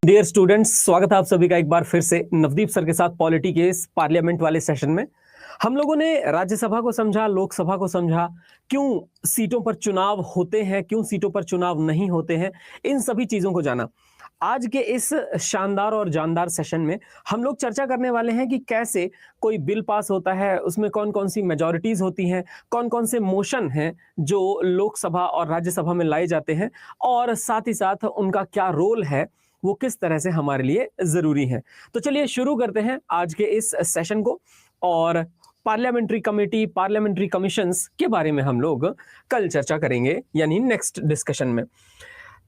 Dear students, स्वागत है आप सभी का एक बार फिर से नवदीप सर के साथ पॉलिटी के इस पार्लियामेंट वाले सेशन में। हम लोगों ने राज्यसभा को समझा, लोकसभा को समझा, क्यों सीटों पर चुनाव होते हैं, क्यों सीटों पर चुनाव नहीं होते हैं, इन सभी चीजों को जाना। आज के इस शानदार और जानदार सेशन में हम लोग चर्चा करने वाले हैं कि कैसे कोई बिल पास होता है, उसमें कौन कौन सी मेजॉरिटीज होती हैं, कौन कौन से मोशन हैं जो लोकसभा और राज्यसभा में लाए जाते हैं, और साथ ही साथ उनका क्या रोल है, वो किस तरह से हमारे लिए जरूरी है। तो चलिए शुरू करते हैं आज के इस सेशन को। और पार्लियामेंट्री कमेटी, पार्लियामेंट्री कमीशंस के बारे में हम लोग कल चर्चा करेंगे, यानी नेक्स्ट डिस्कशन में।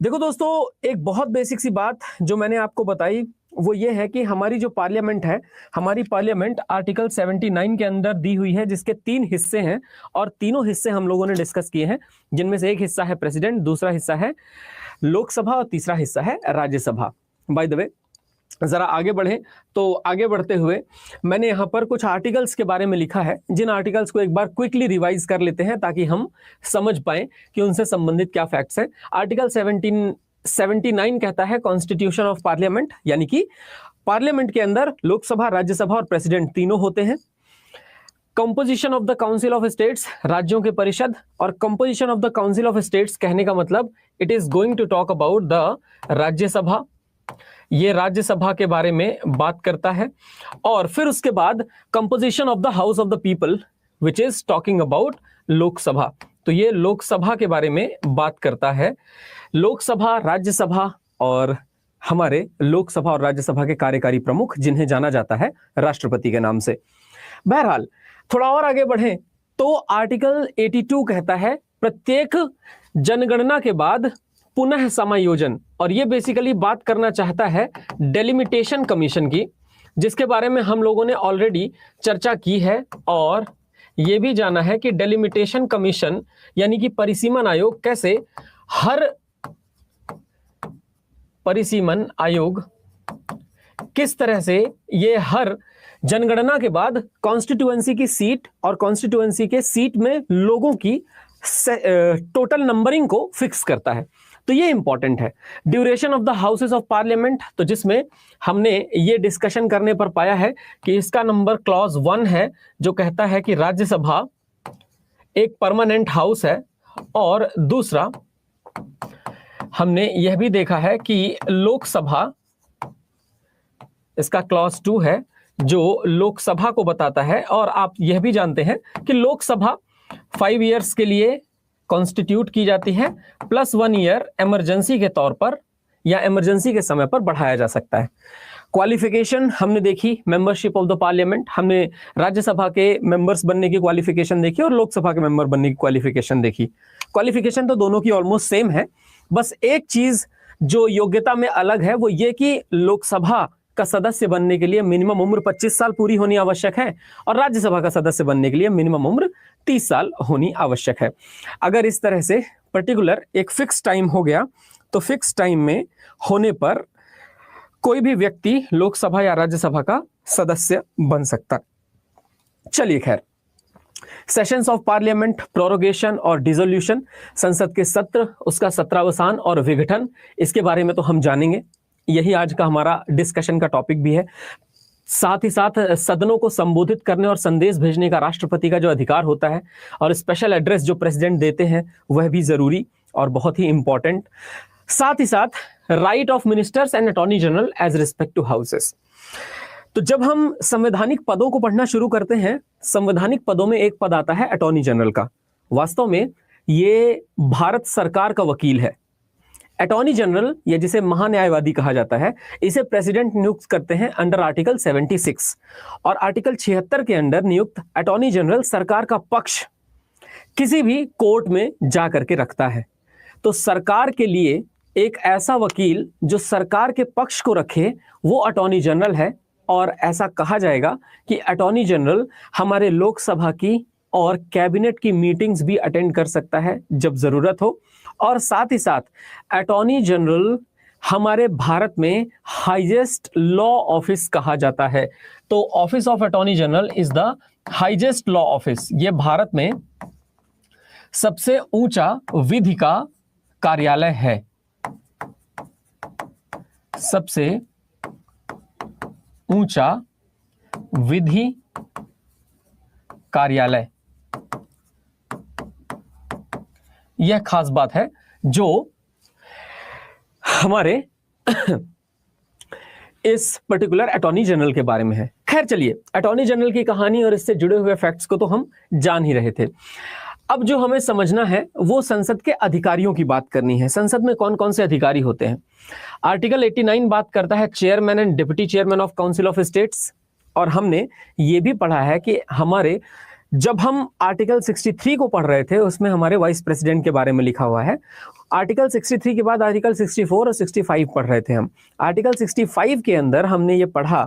देखो दोस्तों, एक बहुत बेसिक सी बात जो मैंने आपको बताई वो ये है कि हमारी जो पार्लियामेंट है, हमारी पार्लियामेंट आर्टिकल 79 के अंदर दी हुई है, जिसके 3 हिस्से हैं और तीनों हिस्से हम लोगों ने डिस्कस किए हैं, जिनमें से एक हिस्सा है प्रेसिडेंट, दूसरा हिस्सा है लोकसभा और तीसरा हिस्सा है राज्यसभा। बाय द वे, जरा आगे बढ़े तो आगे बढ़ते हुए मैंने यहाँ पर कुछ आर्टिकल्स के बारे में लिखा है, जिन आर्टिकल्स को एक बार क्विकली रिवाइज कर लेते हैं ताकि हम समझ पाएं कि उनसे संबंधित क्या फैक्ट्स हैं। आर्टिकल 79 कहता है कॉन्स्टिट्यूशन ऑफ पार्लियामेंट, यानी कि पार्लियामेंट के अंदर लोकसभा, राज्यसभा और प्रेसिडेंट तीनों होते हैं। Composition of the council of states, राज्यों के परिषद। और composition of the council of states कहने का मतलब it is going to talk about the Rajya Sabha, ये राज्यसभा के बारे में बात करता है। और फिर उसके बाद composition of the house of the people which is talking about Lok Sabha, तो ये लोकसभा के बारे में बात करता है। लोकसभा, राज्यसभा और हमारे लोकसभा और राज्यसभा के कार्यकारी प्रमुख, जिन्हें जाना जाता है राष्ट्रपति के नाम से। बहरहाल थोड़ा और आगे बढ़ें तो आर्टिकल 82 कहता है प्रत्येक जनगणना के बाद पुनः समायोजन, और ये बेसिकली बात करना चाहता है डेलिमिटेशन कमीशन की, जिसके बारे में हम लोगों ने ऑलरेडी चर्चा की है। और ये भी जाना है कि डेलिमिटेशन कमीशन यानी कि परिसीमन आयोग, कैसे हर परिसीमन आयोग किस तरह से ये हर जनगणना के बाद कॉन्स्टिट्यूएंसी की सीट और कॉन्स्टिट्यूएंसी के सीट में लोगों की टोटल नंबरिंग को फिक्स करता है। तो ये इंपॉर्टेंट है। Duration of the houses of parliament, तो जिसमें हमने ये डिस्कशन करने पर पाया है कि इसका नंबर क्लॉज 1 है, जो कहता है कि राज्यसभा एक परमानेंट हाउस है। और दूसरा हमने यह भी देखा है कि लोकसभा, इसका क्लॉज 2 है जो लोकसभा को बताता है। और आप यह भी जानते हैं कि लोकसभा 5 इयर्स के लिए कॉन्स्टिट्यूट की जाती है, प्लस 1 ईयर इमरजेंसी के तौर पर या इमरजेंसी के समय पर बढ़ाया जा सकता है। क्वालिफिकेशन हमने देखी, मेंबरशिप ऑफ द पार्लियामेंट, हमने राज्यसभा के मेंबर्स बनने की क्वालिफिकेशन देखी और लोकसभा के मेंबर बनने की क्वालिफिकेशन देखी। क्वालिफिकेशन तो दोनों की ऑलमोस्ट सेम है, बस एक चीज जो योग्यता में अलग है वो ये कि लोकसभा का सदस्य बनने के लिए मिनिमम उम्र 25 साल पूरी होनी आवश्यक है और राज्यसभा का सदस्य बनने के लिए मिनिमम उम्र 30 साल होनी आवश्यक है। अगर इस तरह से पर्टिकुलर एक फिक्स टाइम हो गया तो फिक्स टाइम में होने पर कोई भी व्यक्ति लोकसभा या राज्यसभा का सदस्य बन सकता। चलिए खैर, सेशंस ऑफ पार्लियामेंट, प्रोरोगेशन और डिसोल्यूशन, संसद के सत्र, उसका सत्रावसान और विघटन, इसके बारे में तो हम जानेंगे, यही आज का हमारा डिस्कशन का टॉपिक भी है। साथ ही साथ सदनों को संबोधित करने और संदेश भेजने का राष्ट्रपति का जो अधिकार होता है और स्पेशल एड्रेस जो प्रेसिडेंट देते हैं वह भी जरूरी और बहुत ही इंपॉर्टेंट। साथ ही साथ right of ministers and attorney general as respect to houses. तो जब हम संवैधानिक पदों को पढ़ना शुरू करते हैं, संवैधानिक पदों में एक पद आता है अटॉर्नी जनरल का। वास्तव में ये भारत सरकार का वकील है। अटॉर्नी जनरल, या जिसे महान्यायवादी कहा जाता है, इसे प्रेसिडेंट नियुक्त करते हैं अंडर आर्टिकल 76 और आर्टिकल 76 के अंडर नियुक्त अटॉर्नी जनरल सरकार का पक्ष किसी भी कोर्ट में जा करके रखता है। तो सरकार के लिए एक ऐसा वकील जो सरकार के पक्ष को रखे वो अटॉर्नी जनरल है। और ऐसा कहा जाएगा कि अटॉर्नी जनरल हमारे लोकसभा की और कैबिनेट की मीटिंग्स भी अटेंड कर सकता है जब जरूरत हो। और साथ ही साथ अटॉर्नी जनरल हमारे भारत में हाईएस्ट लॉ ऑफिस कहा जाता है। तो office of attorney general is the highest law office. ये भारत में सबसे ऊंचा विधि का कार्यालय है। सबसे ऊंचा विधि कार्यालय। यह खास बात है जो हमारे इस पर्टिकुलर अटॉर्नी जनरल के बारे में है। खैर चलिए, अटॉर्नी जनरल की कहानी और इससे जुड़े हुए फैक्ट्स को तो हम जान ही रहे थे। अब जो हमें समझना है वो संसद के अधिकारियों की बात करनी है। संसद में कौन कौन से अधिकारी होते हैं। आर्टिकल 89 बात करता है chairman and deputy chairman of council of states. और हमने ये भी पढ़ा है कि हमारे जब हम आर्टिकल 63 को पढ़ रहे थे उसमें हमारे वाइस प्रेसिडेंट के बारे में लिखा हुआ है। आर्टिकल 63 के बाद आर्टिकल 64 और 65 पढ़ रहे थे हम। आर्टिकल 65 के अंदर हमने ये पढ़ा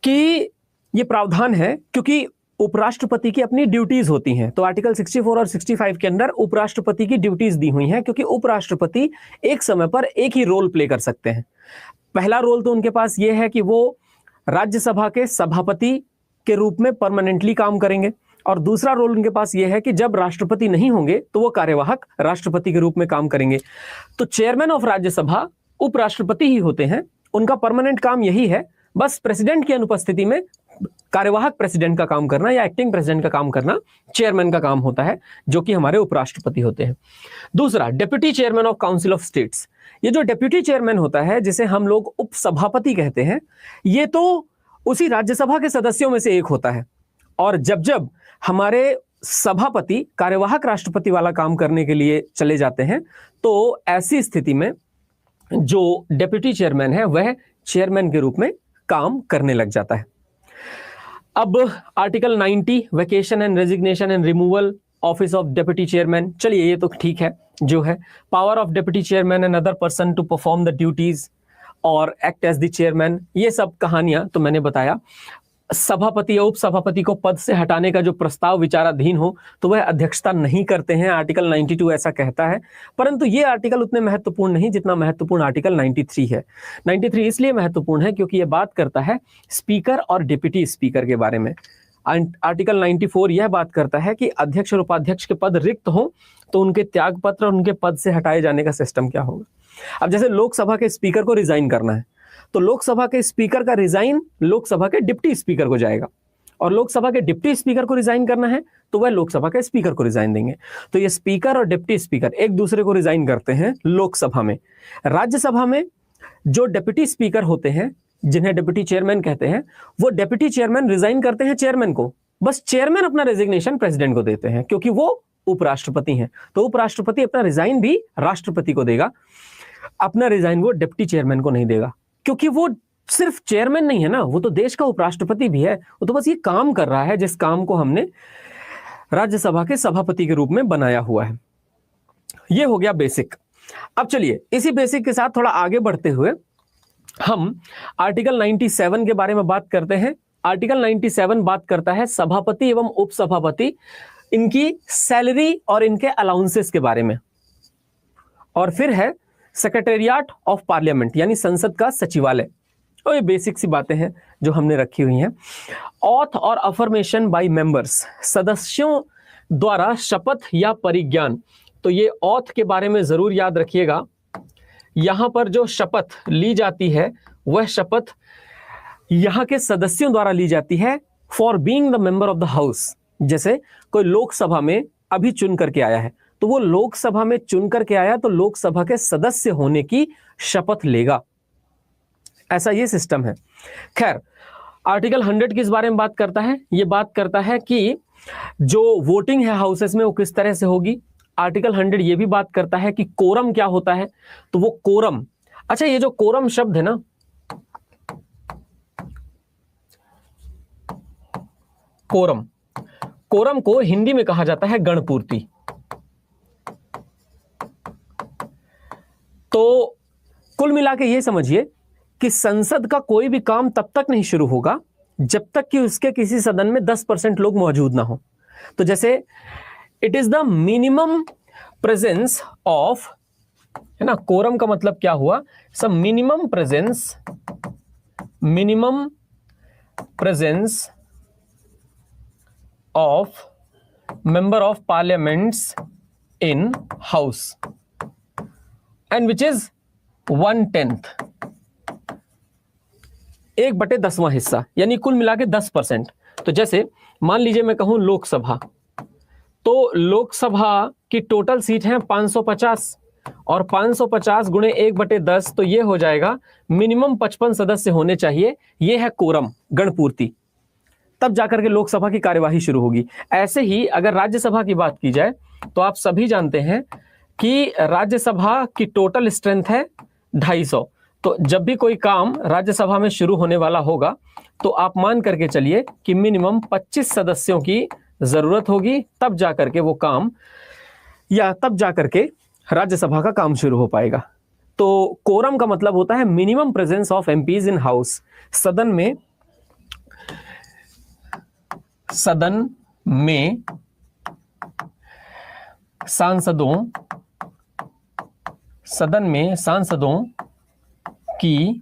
कि ये प्रावधान है क्योंकि उपराष्ट्रपति की अपनी ड्यूटीज होती हैं। तो आर्टिकल 64 और 65 के अंदर उपराष्ट्रपति की ड्यूटीज दी हुई हैं क्योंकि उपराष्ट्रपति एक समय पर एक ही रोल प्ले कर सकते हैं। पहला रोल तो उनके पास ये है कि वो राज्यसभा के सभापति के रूप में परमानेंटली काम करेंगे, और दूसरा रोल उनके पास यह है कि जब राष्ट्रपति नहीं होंगे तो वो कार्यवाहक राष्ट्रपति के रूप में काम करेंगे। तो चेयरमैन ऑफ राज्यसभा उपराष्ट्रपति ही होते हैं, उनका परमानेंट काम यही है, बस प्रेसिडेंट की अनुपस्थिति में कार्यवाहक प्रेसिडेंट का काम करना या एक्टिंग प्रेसिडेंट का काम करना चेयरमैन का काम होता है, जो कि हमारे उपराष्ट्रपति होते हैं। दूसरा, deputy chairman of council of states. ये जो डेप्यूटी चेयरमैन होता है जिसे हम लोग उपसभापति कहते हैं, ये तो उसी राज्यसभा के सदस्यों में से एक होता है। और जब जब हमारे सभापति कार्यवाहक राष्ट्रपति वाला काम करने के लिए चले जाते हैं तो ऐसी स्थिति में जो डेप्यूटी चेयरमैन है वह चेयरमैन के रूप में काम करने लग जाता है। अब article 90 vacation and resignation and removal office of deputy chairman. चलिए ये तो ठीक है जो है। Power of deputy chairman and other person to perform the duties और एक्ट एज द चेयरमैन, ये सब कहानियां तो मैंने बताया। सभापति या उप सभापति को पद से हटाने का जो प्रस्ताव विचाराधीन हो तो वह अध्यक्षता नहीं करते हैं, आर्टिकल 92 ऐसा कहता है। परंतु ये आर्टिकल उतने महत्वपूर्ण नहीं जितना महत्वपूर्ण आर्टिकल 93 है। 93 इसलिए महत्वपूर्ण है क्योंकि यह बात करता है स्पीकर और डिप्टी स्पीकर के बारे में। आर्टिकल 94 यह बात करता है कि अध्यक्ष और उपाध्यक्ष के पद रिक्त हो तो उनके त्याग पत्र और उनके पद से हटाए जाने का सिस्टम क्या होगा। अब जैसे लोकसभा के स्पीकर को रिजाइन करना है तो लोकसभा के स्पीकर का रिजाइन लोकसभा के डिप्टी स्पीकर को जाएगा, और लोकसभा के डिप्टी स्पीकर को रिजाइन करना है तो वह लोकसभा के स्पीकर को रिजाइन देंगे। तो ये स्पीकर और डिप्टी स्पीकर एक दूसरे को रिजाइन करते हैं लोकसभा में। राज्यसभा में जो डिप्टी स्पीकर होते हैं जिन्हें डिप्टी चेयरमैन कहते हैं, वो डिप्टी चेयरमैन रिजाइन करते हैं चेयरमैन को, बस चेयरमैन अपना रेजिग्नेशन प्रेसिडेंट को देते हैं क्योंकि वो उपराष्ट्रपति हैं। तो उपराष्ट्रपति अपना रिजाइन भी राष्ट्रपति को देगा, अपना रिजाइन वो डिप्टी चेयरमैन को नहीं देगा, क्योंकि वो सिर्फ चेयरमैन नहीं है ना, वो तो देश का उपराष्ट्रपति भी है। वो तो बस ये काम कर रहा है जिस काम को हमने राज्यसभा के सभापति के रूप में बनाया हुआ है। ये हो गया बेसिक। अब चलिए इसी बेसिक के साथ थोड़ा आगे बढ़ते हुए हम आर्टिकल 97 के बारे में बात करते हैं। आर्टिकल 97 बात करता है सभापति एवं उपसभापति इनकी सैलरी और इनके अलाउंसेस के बारे में। और फिर है सेक्रेटेरिएट ऑफ पार्लियामेंट यानी संसद का सचिवालय। और ये बेसिक सी बातें हैं जो हमने रखी हुई हैं। ऑथ और अफर्मेशन बाय मेंबर्स, सदस्यों द्वारा शपथ या परिज्ञान। तो ये ऑथ के बारे में जरूर याद रखिएगा। यहां पर जो शपथ ली जाती है वह शपथ यहां के सदस्यों द्वारा ली जाती है for being the member of the house. जैसे कोई लोकसभा में अभी चुन करके आया है तो वो लोकसभा में चुन करके आया तो लोकसभा के सदस्य होने की शपथ लेगा, ऐसा ये सिस्टम है। खैर आर्टिकल 100 किस बारे में बात करता है? ये बात करता है कि जो वोटिंग है हाउसेस में वो किस तरह से होगी। आर्टिकल 100 ये भी बात करता है कि कोरम क्या होता है। तो वो कोरम, अच्छा ये जो कोरम शब्द है ना, कोरम, कोरम को हिंदी में कहा जाता है गणपूर्ति। तो कुल मिला के ये समझिए कि संसद का कोई भी काम तब तक नहीं शुरू होगा जब तक कि उसके किसी सदन में 10% लोग मौजूद ना हो। तो जैसे it is the minimum presence of, है ना, कोरम का मतलब क्या हुआ? सब minimum presence of member of parliaments in house and which is 1/10। 1/10वां हिस्सा, यानी कुल मिला के 10%। तो जैसे मान लीजिए मैं कहूं लोकसभा, तो लोकसभा की टोटल सीट है 550 और 550 गुणे 1/10, तो ये हो जाएगा मिनिमम 55 सदस्य होने चाहिए। ये है कोरम, गणपूर्ति। तब जाकर के लोकसभा की कार्यवाही शुरू होगी। ऐसे ही अगर राज्यसभा की बात की जाए तो आप सभी जानते हैं कि राज्यसभा की टोटल स्ट्रेंथ है 250। तो जब भी कोई काम राज्यसभा में शुरू होने वाला होगा तो आप मान करके चलिए कि मिनिमम 25 सदस्यों की जरूरत होगी, तब जाकर के वो काम, या तब जाकर के राज्यसभा का काम शुरू हो पाएगा। तो कोरम का मतलब होता है minimum presence of MPs in house. सदन में सांसदों की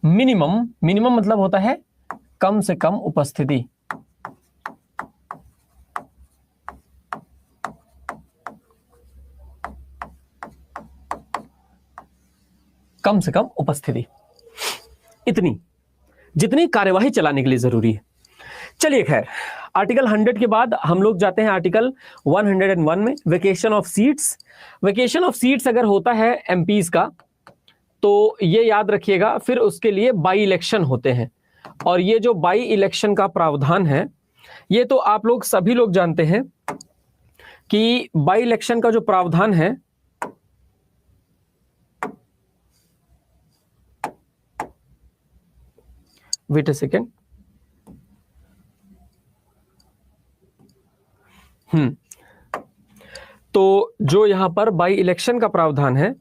मिनिमम मतलब होता है कम से कम उपस्थिति। कम से कम उपस्थिति इतनी, जितनी कार्यवाही चलाने के लिए जरूरी है। चलिए खैर, आर्टिकल 100 के बाद हम लोग जाते हैं आर्टिकल 101 में, vacation of seats. Vacation of seats अगर होता है एमपीज का तो ये याद रखिएगा, फिर उसके लिए बाई इलेक्शन होते हैं। और ये जो बाई इलेक्शन का प्रावधान है, ये तो आप लोग सभी लोग जानते हैं कि बाई इलेक्शन का जो प्रावधान है, वेट अ सेकेंड, तो जो यहां पर बाई इलेक्शन का प्रावधान है,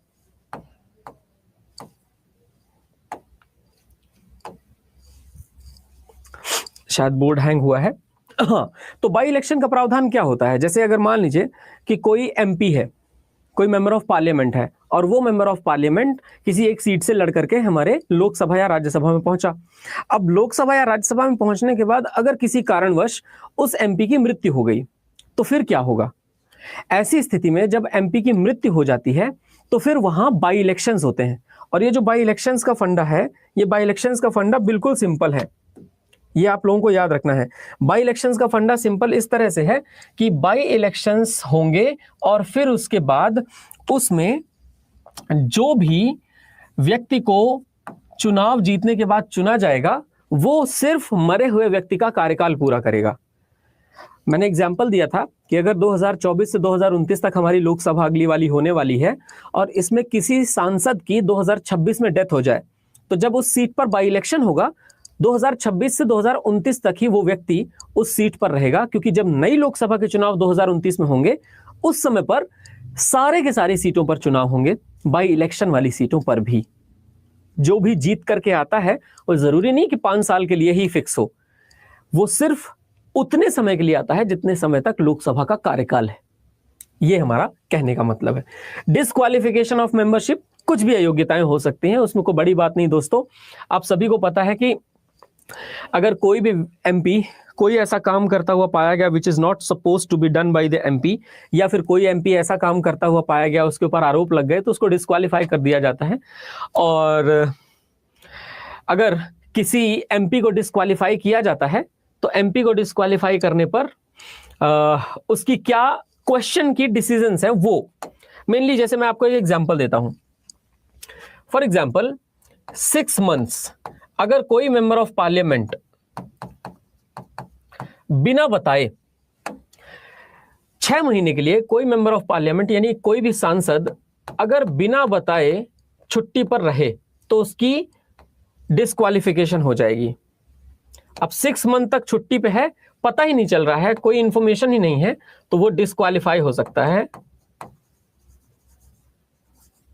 शायद बोर्ड हैंग हुआ है। हाँ, तो बाई इलेक्शन का प्रावधान क्या होता है? जैसे अगर मान लीजिए कि कोई एमपी है, कोई मेंबर ऑफ पार्लियामेंट है, और वो मेंबर ऑफ पार्लियामेंट किसी एक सीट से लड़ करके हमारे लोकसभा या राज्यसभा में पहुंचा। अब लोकसभा या राज्यसभा में पहुंचने के बाद अगर किसी कारणवश उस एमपी की मृत्यु हो गई तो फिर क्या होगा? ऐसी स्थिति में जब एमपी की मृत्यु हो जाती है तो फिर वहां बाई इलेक्शंस होते हैं। और ये जो बाई इलेक्शंस का फंडा है, ये बाई इलेक्शंस का फंडा बिल्कुल सिंपल है, ये आप लोगों को याद रखना है। बाई इलेक्शंस का फंडा सिंपल इस तरह से है कि बाई इलेक्शंस होंगे और फिर उसके बाद उसमें जो भी व्यक्ति को चुनाव जीतने के बाद चुना जाएगा वो सिर्फ मरे हुए व्यक्ति का कार्यकाल पूरा करेगा। मैंने एग्जाम्पल दिया था कि अगर 2024 से 2029 तक हमारी लोकसभा अगली वाली होने वाली है और इसमें किसी सांसद की 2026 में डेथ हो जाए, तो जब उस सीट पर बाई इलेक्शन होगा 2026 से 2029 तक ही वो व्यक्ति उस सीट पर रहेगा, क्योंकि जब नई लोकसभा के चुनाव 2029 में होंगे उस समय पर सारे के सारी सीटों पर चुनाव होंगे, बाई इलेक्शन वाली सीटों पर भी। जो भी जीत करके आता है वो जरूरी नहीं कि 5 साल के लिए ही फिक्स हो, वो सिर्फ उतने समय के लिए आता है जितने समय तक लोकसभा का कार्यकाल है। ये हमारा कहने का मतलब है। डिस्क्वालिफिकेशन ऑफ मेंबरशिप, कुछ भी अयोग्यताएं हो सकती हैं, उसमें कोई बड़ी बात नहीं दोस्तों। आप सभी को पता है कि अगर कोई भी एमपी कोई ऐसा काम करता हुआ पाया गया which is not suppose to be done by the MP, या फिर कोई एमपी ऐसा काम करता हुआ पाया गया, उसके ऊपर आरोप लग गए, तो उसको डिस्क्वालीफाई कर दिया जाता है। और अगर किसी एमपी को डिस्क्वालीफाई किया जाता है तो एमपी को डिस्क्वालीफाई करने पर उसकी क्या क्वेश्चन की डिसीजंस है वो मेनली, जैसे मैं आपको एक एग्जांपल देता हूं। फॉर एग्जांपल 6 मंथ्स अगर कोई मेंबर ऑफ पार्लियामेंट बिना बताए 6 महीने के लिए कोई मेंबर ऑफ पार्लियामेंट यानी कोई भी सांसद अगर बिना बताए छुट्टी पर रहे तो उसकी डिस्क्वालिफिकेशन हो जाएगी। अब 6 मंथ तक छुट्टी पे है, पता ही नहीं चल रहा है, कोई इंफॉर्मेशन ही नहीं है, तो वो डिस्क्वालीफाई हो सकता है।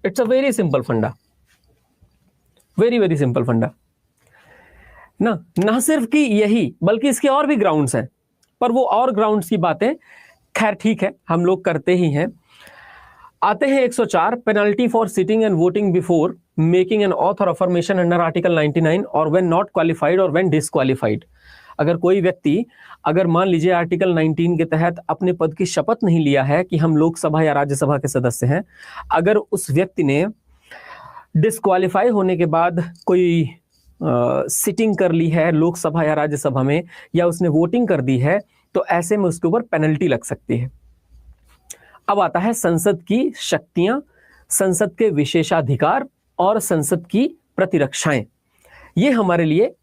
इट्स अ वेरी सिंपल फंडा, वेरी वेरी सिंपल फंडा ना सिर्फ कि यही बल्कि इसके और भी ग्राउंड्स हैं, पर वो और ग्राउंड्स की बातें खैर ठीक है हम लोग करते ही हैं। आते हैं 104, penalty for sitting and voting before making an auth और अफर्मेशन अंडर आर्टिकल 99 और व्हेन नॉट क्वालिफाइड और व्हेन डिस्क्वालिफाइड। अगर कोई व्यक्ति अगर मान लीजिए आर्टिकल 19 के तहत अपने पद की शपथ नहीं लिया है कि हम लोकसभा या राज्यसभा के सदस्य हैं, अगर उस व्यक्ति ने डिस्क्वालीफाई होने के बाद कोई सिटिंग कर ली है लोकसभा या राज्यसभा में, या उसने वोटिंग कर दी है, तो ऐसे में उसके ऊपर पेनल्टी लग सकती है। अब आता है संसद की शक्तियां, संसद के विशेषाधिकार और संसद की प्रतिरक्षाएं। ये हमारे लिए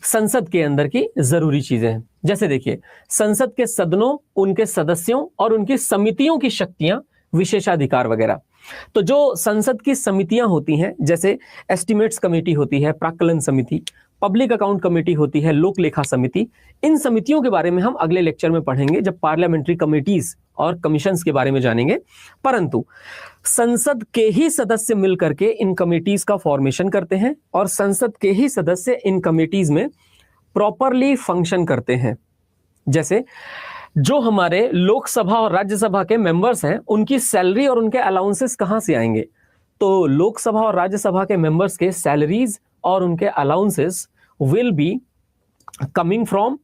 संसद के अंदर की जरूरी चीजें हैं। जैसे देखिए, संसद के सदनों, उनके सदस्यों और उनकी समितियों की शक्तियां, विशेषाधिकार वगैरह। तो जो संसद की समितियां होती हैं, जैसे एस्टिमेट्स कमेटी होती है, प्राक्कलन समिति, पब्लिक अकाउंट कमेटी होती है, लोक लेखा समिति, इन समितियों के बारे में हम अगले लेक्चर में पढ़ेंगे जब पार्लियामेंट्री कमेटीज और कमीशंस के बारे में जानेंगे। परंतु संसद के ही सदस्य मिलकर के इन कमेटीज का फॉर्मेशन करते हैं और संसद के ही सदस्य इन कमेटीज में प्रॉपरली फंक्शन करते हैं। जैसे जो हमारे लोकसभा और राज्यसभा के मेंबर्स हैं, उनकी सैलरी और उनके अलाउंसेस कहां से आएंगे? तो लोकसभा और राज्यसभा के मेंबर्स के सैलरीज और उनके allowances will be coming from,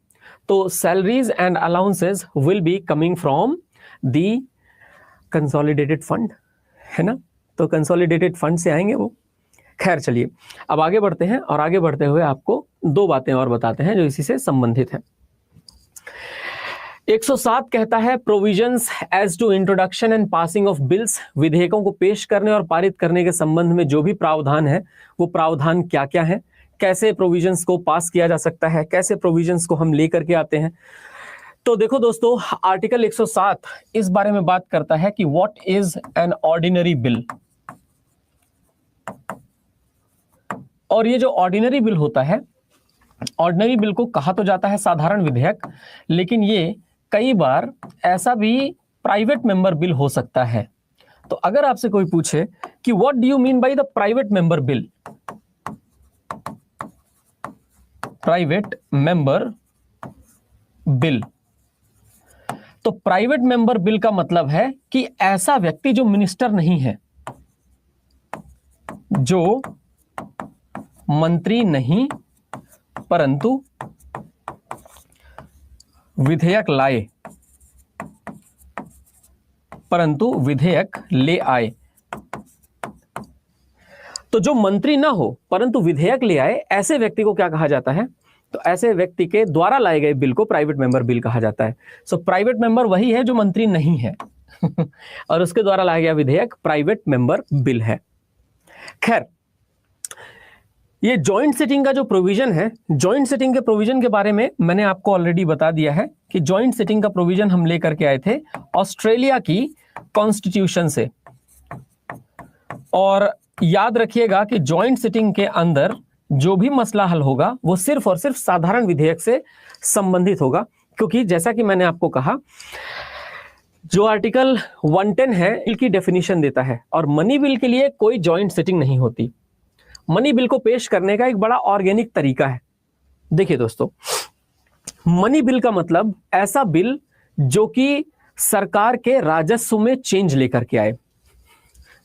तो salaries and allowances will be coming from the consolidated fund, है ना? तो कंसोलिडेटेड फंड से आएंगे वो। खैर चलिए, अब आगे बढ़ते हैं और आगे बढ़ते हुए आपको दो बातें और बताते हैं जो इसी से संबंधित है। 107 कहता है provisions as to introduction and passing of bills, विधेयकों को पेश करने और पारित करने के संबंध में जो भी प्रावधान है, वो प्रावधान क्या क्या है, कैसे प्रोविजंस को पास किया जा सकता है, कैसे प्रोविजंस को हम लेकर के आते हैं। तो देखो दोस्तों, आर्टिकल 107 इस बारे में बात करता है कि what is an ordinary bill. और ये जो ऑर्डिनरी बिल होता है, ऑर्डिनरी बिल को कहा तो जाता है साधारण विधेयक, लेकिन ये कई बार ऐसा भी प्राइवेट मेंबर बिल हो सकता है। तो अगर आपसे कोई पूछे कि what do you mean by the private member bill, private member bill, तो प्राइवेट मेंबर बिल का मतलब है कि ऐसा व्यक्ति जो मिनिस्टर नहीं है, जो मंत्री नहीं परंतु विधेयक लाए, परंतु विधेयक ले आए। तो जो मंत्री ना हो परंतु विधेयक ले आए, ऐसे व्यक्ति को क्या कहा जाता है? तो ऐसे व्यक्ति के द्वारा लाए गए बिल को प्राइवेट मेंबर बिल कहा जाता है। सो प्राइवेट मेंबर वही है जो मंत्री नहीं है और उसके द्वारा लाया गया विधेयक प्राइवेट मेंबर बिल है। खैर, ये जॉइंट सिटिंग का जो प्रोविजन है, जॉइंट सिटिंग के प्रोविजन के बारे में मैंने आपको ऑलरेडी बता दिया है कि जॉइंट सिटिंग का प्रोविजन हम लेकर के आए थे ऑस्ट्रेलिया की कॉन्स्टिट्यूशन से। और याद रखिएगा कि जॉइंट सिटिंग के अंदर जो भी मसला हल होगा वो सिर्फ और सिर्फ साधारण विधेयक से संबंधित होगा, क्योंकि जैसा कि मैंने आपको कहा, जो आर्टिकल 110 है इसकी डेफिनेशन देता है और मनी बिल के लिए कोई जॉइंट सिटिंग नहीं होती। मनी बिल को पेश करने का एक बड़ा ऑर्गेनिक तरीका है। देखिए दोस्तों, मनी बिल का मतलब ऐसा बिल जो कि सरकार के राजस्व में चेंज लेकर के आए।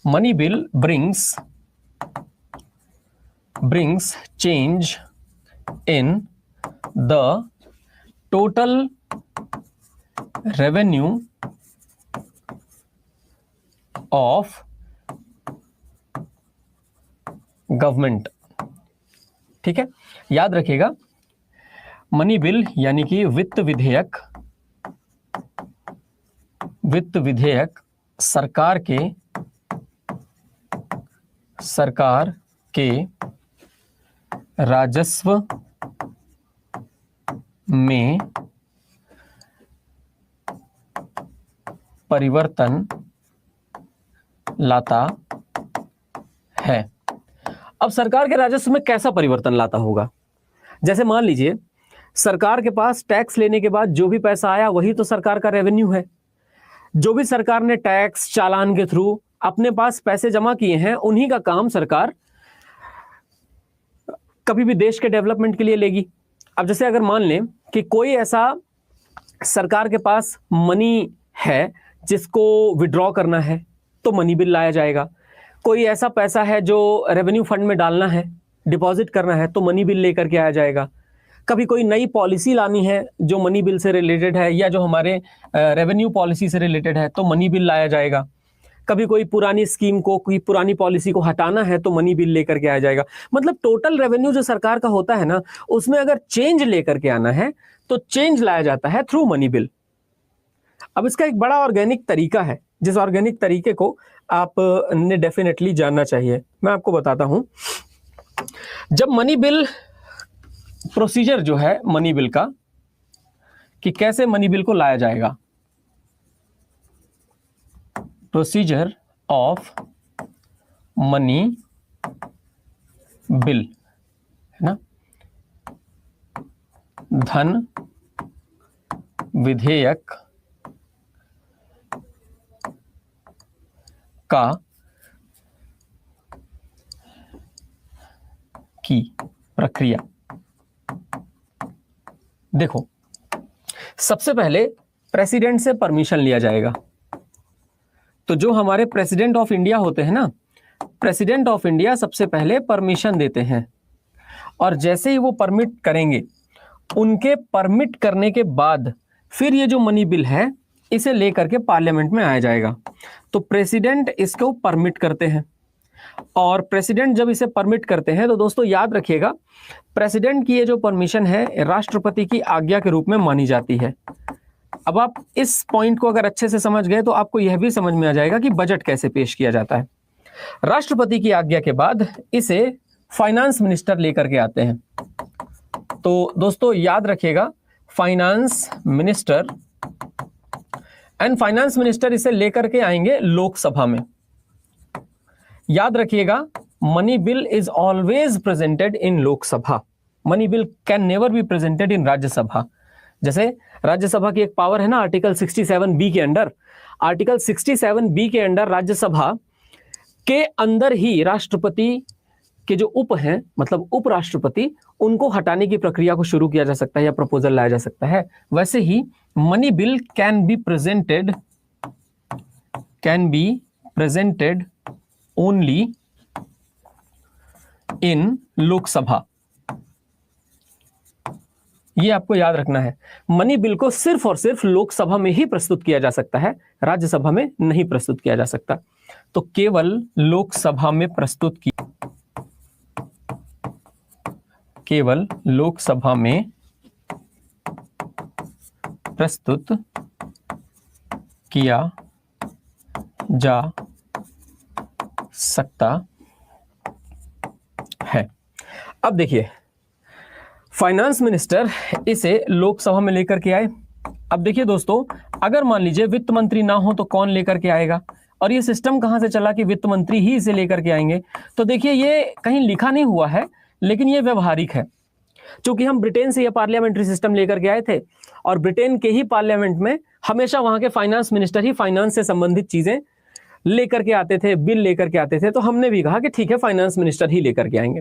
Money bill brings change in the total revenue of government. ठीक है, याद रखिएगा, मनी बिल यानी कि वित्त विधेयक सरकार के राजस्व में परिवर्तन लाता है। अब सरकार के राजस्व में कैसा परिवर्तन लाता होगा? जैसे मान लीजिए, सरकार के पास टैक्स लेने के बाद जो भी पैसा आया वही तो सरकार का रेवेन्यू है। जो भी सरकार ने टैक्स चालान के थ्रू अपने पास पैसे जमा किए हैं, उन्हीं का काम सरकार कभी भी देश के डेवलपमेंट के लिए लेगी। अब जैसे अगर मान लें कि कोई ऐसा सरकार के पास मनी है जिसको विड्रॉ करना है, तो मनी बिल लाया जाएगा। कोई ऐसा पैसा है जो रेवेन्यू फंड में डालना है, डिपॉजिट करना है, तो मनी बिल लेकर के आया जाएगा। कभी कोई नई पॉलिसी लानी है जो मनी बिल से रिलेटेड है या जो हमारे रेवेन्यू पॉलिसी से रिलेटेड है, तो मनी बिल लाया जाएगा। कभी कोई पुरानी स्कीम को, कोई पुरानी पॉलिसी को हटाना है तो मनी बिल लेकर के आया जाएगा। मतलब टोटल रेवेन्यू जो सरकार का होता है ना, उसमें अगर चेंज लेकर के आना है तो चेंज लाया जाता है थ्रू मनी बिल। अब इसका एक बड़ा ऑर्गेनिक तरीका है, जिस ऑर्गेनिक तरीके को आप ने डेफिनेटली जानना चाहिए। मैं आपको बताता हूं, जब मनी बिल प्रोसीजर जो है मनी बिल का, कि कैसे मनी बिल को लाया जाएगा, प्रोसीजर ऑफ मनी बिल, है ना, धन विधेयक का की प्रक्रिया। देखो, सबसे पहले प्रेसिडेंट से परमिशन लिया जाएगा। तो जो हमारे प्रेसिडेंट ऑफ इंडिया होते हैं ना, प्रेसिडेंट ऑफ इंडिया सबसे पहले परमिशन देते हैं, और जैसे ही वो परमिट करेंगे, उनके परमिट करने के बाद फिर ये जो मनी बिल है इसे लेकर के पार्लियामेंट में आया जाएगा। तो प्रेसिडेंट इसको परमिट करते हैं, और प्रेसिडेंट जब इसे परमिट करते हैं तो दोस्तों याद रखिएगा, प्रेसिडेंट की ये जो परमिशन है राष्ट्रपति की आज्ञा के रूप में मानी जाती है। अब आप इस पॉइंट को अगर अच्छे से समझ गए तो आपको यह भी समझ में आ जाएगा कि बजट कैसे पेश किया जाता है। राष्ट्रपति की आज्ञा के बाद इसे फाइनेंस मिनिस्टर लेकर के आते हैं। तो दोस्तों याद रखिएगा, finance minister, and finance minister इसे लेकर के आएंगे लोकसभा में। याद रखिएगा, money bill is always presented in Lok Sabha, money bill can never be presented in Rajya Sabha. जैसे राज्यसभा की एक पावर है ना आर्टिकल 67B के अंडर, आर्टिकल 67B के अंडर राज्यसभा के अंदर ही राष्ट्रपति के जो उप हैं, मतलब उपराष्ट्रपति, उनको हटाने की प्रक्रिया को शुरू किया जा सकता है या प्रपोजल लाया जा सकता है। वैसे ही money bill can be presented only in Lok Sabha. ये आपको याद रखना है, मनी बिल को सिर्फ और सिर्फ लोकसभा में ही प्रस्तुत किया जा सकता है, राज्यसभा में नहीं प्रस्तुत किया जा सकता। तो केवल लोकसभा में प्रस्तुत केवल लोकसभा में प्रस्तुत किया जा सकता है। अब देखिए, फाइनेंस मिनिस्टर इसे लोकसभा में लेकर के आए। अब देखिए दोस्तों, अगर मान लीजिए वित्त मंत्री ना हो तो कौन लेकर के आएगा, और ये सिस्टम कहां से चला कि वित्त मंत्री ही इसे लेकर के आएंगे। तो देखिए, ये कहीं लिखा नहीं हुआ है, लेकिन ये व्यवहारिक है। चूंकि हम ब्रिटेन से यह पार्लियामेंट्री सिस्टम लेकर के आए थे, और ब्रिटेन के ही पार्लियामेंट में हमेशा वहां के फाइनेंस मिनिस्टर ही फाइनेंस से संबंधित चीजें लेकर के आते थे, बिल लेकर के आते थे। तो हमने भी कहा कि ठीक है, फाइनेंस मिनिस्टर ही लेकर के आएंगे।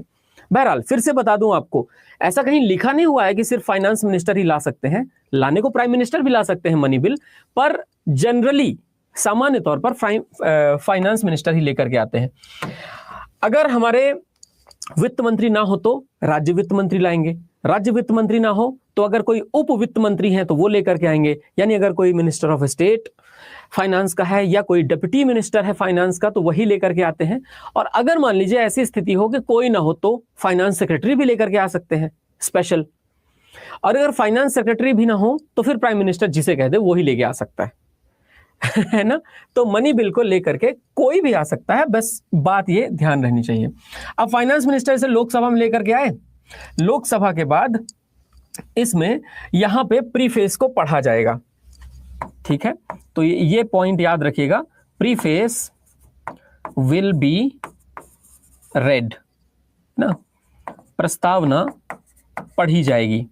बहरहाल फिर से बता दूं आपको, ऐसा कहीं लिखा नहीं हुआ है कि सिर्फ फाइनेंस मिनिस्टर ही ला सकते हैं, लाने को प्राइम मिनिस्टर भी ला सकते हैं मनी बिल, पर जनरली सामान्य तौर पर फाइनेंस मिनिस्टर ही लेकर के आते हैं। अगर हमारे वित्त मंत्री ना हो तो राज्य वित्त मंत्री लाएंगे, राज्य वित्त मंत्री ना हो तो अगर कोई उप वित्त मंत्री है तो वो लेकर के आएंगे, यानी अगर कोई मिनिस्टर ऑफ स्टेट फाइनेंस का है या कोई डिप्टी मिनिस्टर है फाइनेंस का तो वही लेकर के आते हैं। और अगर मान लीजिए ऐसी स्थिति हो कि कोई ना हो तो फाइनेंस सेक्रेटरी भी लेकर के आ सकते हैं स्पेशल, और अगर फाइनेंस सेक्रेटरी भी ना हो तो फिर प्राइम मिनिस्टर जिसे कह दे वही लेके आ सकता है है ना। तो मनी बिल को लेकर के कोई भी आ सकता है, बस बात ये ध्यान रहनी चाहिए। अब फाइनेंस मिनिस्टर इसे लोकसभा में लेकर के आए, लोकसभा के बाद इसमें यहां पे प्रीफेस को पढ़ा जाएगा, ठीक है। तो ये पॉइंट याद रखिएगा, प्रीफेस विल बी रेड ना, प्रस्तावना पढ़ी जाएगी।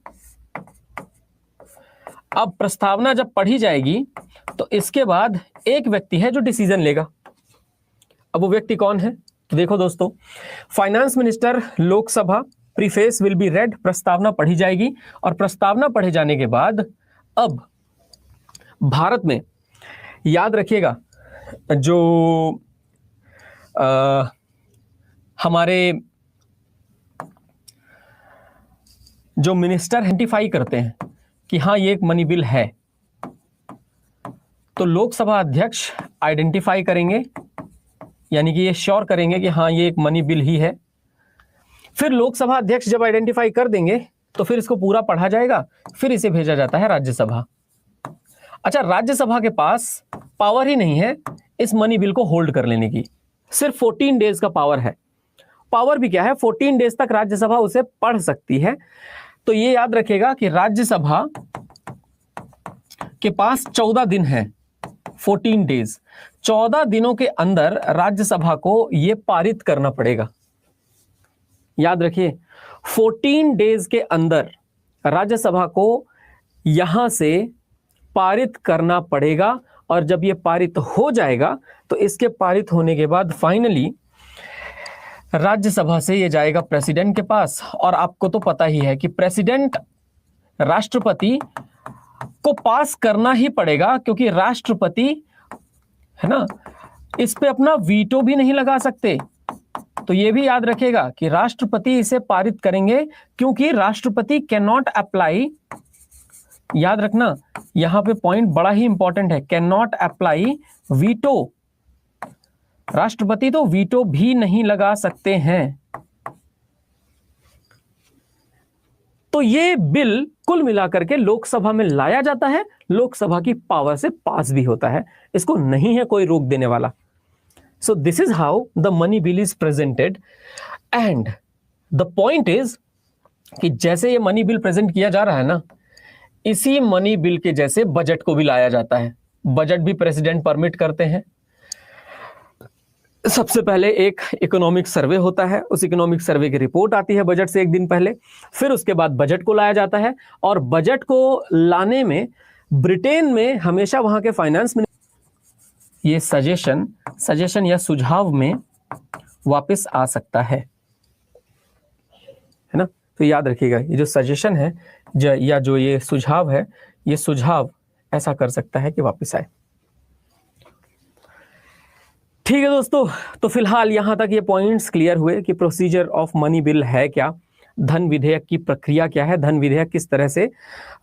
अब प्रस्तावना जब पढ़ी जाएगी तो इसके बाद एक व्यक्ति है जो डिसीजन लेगा। अब वो व्यक्ति कौन है, तो देखो दोस्तों, finance minister, Lok Sabha, preface will be red, प्रस्तावना पढ़ी जाएगी, और प्रस्तावना पढ़े जाने के बाद अब भारत में याद रखिएगा, जो हमारे जो मिनिस्टर आइडेंटिफाई करते हैं कि हाँ ये एक मनी बिल है, तो लोकसभा अध्यक्ष आइडेंटिफाई करेंगे, यानी कि ये श्योर करेंगे कि हाँ ये एक मनी बिल ही है। फिर लोकसभा अध्यक्ष जब आइडेंटिफाई कर देंगे तो फिर इसको पूरा पढ़ा जाएगा, फिर इसे भेजा जाता है राज्यसभा। अच्छा, राज्यसभा के पास पावर ही नहीं है इस मनी बिल को होल्ड कर लेने की, सिर्फ 14 डेज का पावर है। पावर भी क्या है, 14 डेज तक राज्यसभा उसे पढ़ सकती है। तो ये याद रखिएगा कि राज्यसभा के पास 14 दिन है, 14 डेज। 14 दिनों के अंदर राज्यसभा को यह पारित करना पड़ेगा। याद रखिए, 14 डेज के अंदर राज्यसभा को यहां से पारित करना पड़ेगा, और जब यह पारित हो जाएगा तो इसके पारित होने के बाद फाइनली राज्यसभा से यह जाएगा प्रेसिडेंट के पास। और आपको तो पता ही है कि प्रेसिडेंट राष्ट्रपति को पास करना ही पड़ेगा, क्योंकि राष्ट्रपति है ना, इस पे अपना वीटो भी नहीं लगा सकते। तो यह भी याद रखेगा कि राष्ट्रपति इसे पारित करेंगे, क्योंकि राष्ट्रपति कैन नॉट अप्लाई, याद रखना यहां पे पॉइंट बड़ा ही इंपॉर्टेंट है, कैन नॉट अप्लाई वीटो। राष्ट्रपति तो वीटो भी नहीं लगा सकते हैं। तो ये बिल कुल मिलाकर के लोकसभा में लाया जाता है, लोकसभा की पावर से पास भी होता है, इसको नहीं है कोई रोक देने वाला। सो this is how the money bill is presented. And the point is कि जैसे ये मनी बिल प्रेजेंट किया जा रहा है ना, इसी मनी बिल के जैसे बजट को भी लाया जाता है। बजट भी प्रेसिडेंट परमिट करते हैं। सबसे पहले एक इकोनॉमिक सर्वे होता है, उस इकोनॉमिक सर्वे की रिपोर्ट आती है बजट से एक दिन पहले, फिर उसके बाद बजट को लाया जाता है। और बजट को लाने में ब्रिटेन में हमेशा वहां के फाइनेंस में ये सजेशन या सुझाव में वापस आ सकता है ना। तो याद रखिएगा, ये जो सजेशन है या जो ये सुझाव है, ये सुझाव ऐसा कर सकता है कि वापस आए। ठीक है दोस्तों, तो फिलहाल यहां तक ये पॉइंट्स क्लियर हुए कि प्रोसीजर ऑफ मनी बिल है क्या, धन विधेयक की प्रक्रिया क्या है, धन विधेयक किस तरह से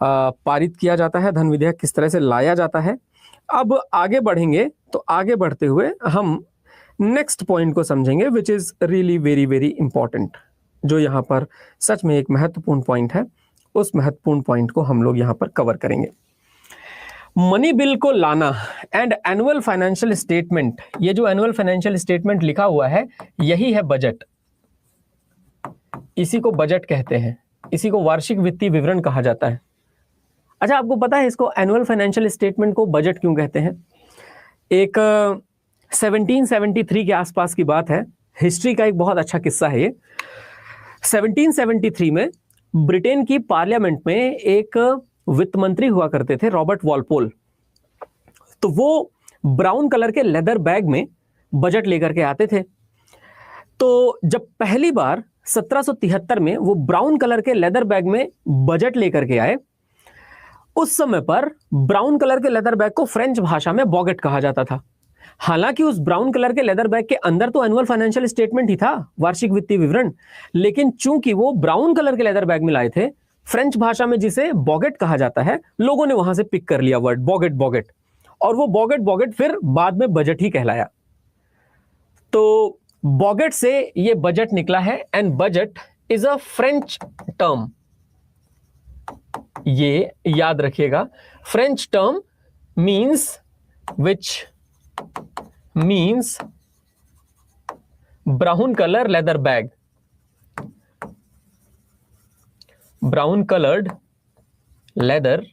पारित किया जाता है, धन विधेयक किस तरह से लाया जाता है। अब आगे बढ़ेंगे, तो आगे बढ़ते हुए हम नेक्स्ट पॉइंट को समझेंगे, which is really very very important, जो यहाँ पर सच में एक महत्वपूर्ण पॉइंट है। उस महत्वपूर्ण पॉइंट को हम लोग यहाँ पर कवर करेंगे। मनी बिल को लाना एंड एनुअल फाइनेंशियल स्टेटमेंट, ये जो एनुअल फाइनेंशियल स्टेटमेंट लिखा हुआ है यही है बजट। इसी को बजट कहते हैं, इसी को वार्षिक वित्तीय विवरण कहा जाता है। अच्छा, आपको पता है इसको एनुअल फाइनेंशियल स्टेटमेंट को बजट क्यों कहते हैं? एक 1773 के आसपास की बात है, हिस्ट्री का एक बहुत अच्छा किस्सा है ये। 1773 में ब्रिटेन की पार्लियामेंट में एक वित्त मंत्री हुआ करते थे, रॉबर्ट वॉलपोल। तो वो ब्राउन कलर के लेदर बैग में बजट लेकर के आते थे। तो जब पहली बार 1773 में वो ब्राउन कलर के लेदर बैग में बजट लेकर के आए, उस समय पर ब्राउन कलर के लेदर बैग को फ्रेंच भाषा में बॉगेट कहा जाता था। हालांकि उस ब्राउन कलर के लेदर बैग के अंदर तो एनुअल फाइनेंशियल स्टेटमेंट ही था, वार्षिक वित्तीय विवरण, लेकिन चूंकि वो ब्राउन कलर के लेदर बैग में लाए थे, फ्रेंच भाषा में जिसे बॉगेट कहा जाता है, लोगों ने वहां से पिक कर लिया वर्ड बॉगेट बॉगेट, और वो बॉगेट बॉगेट फिर बाद में बजट ही कहलाया। तो बॉगेट से ये बजट निकला है, and budget is a French term. ये याद रखिएगा, French term means which means brown colour leather bag, brown coloured leather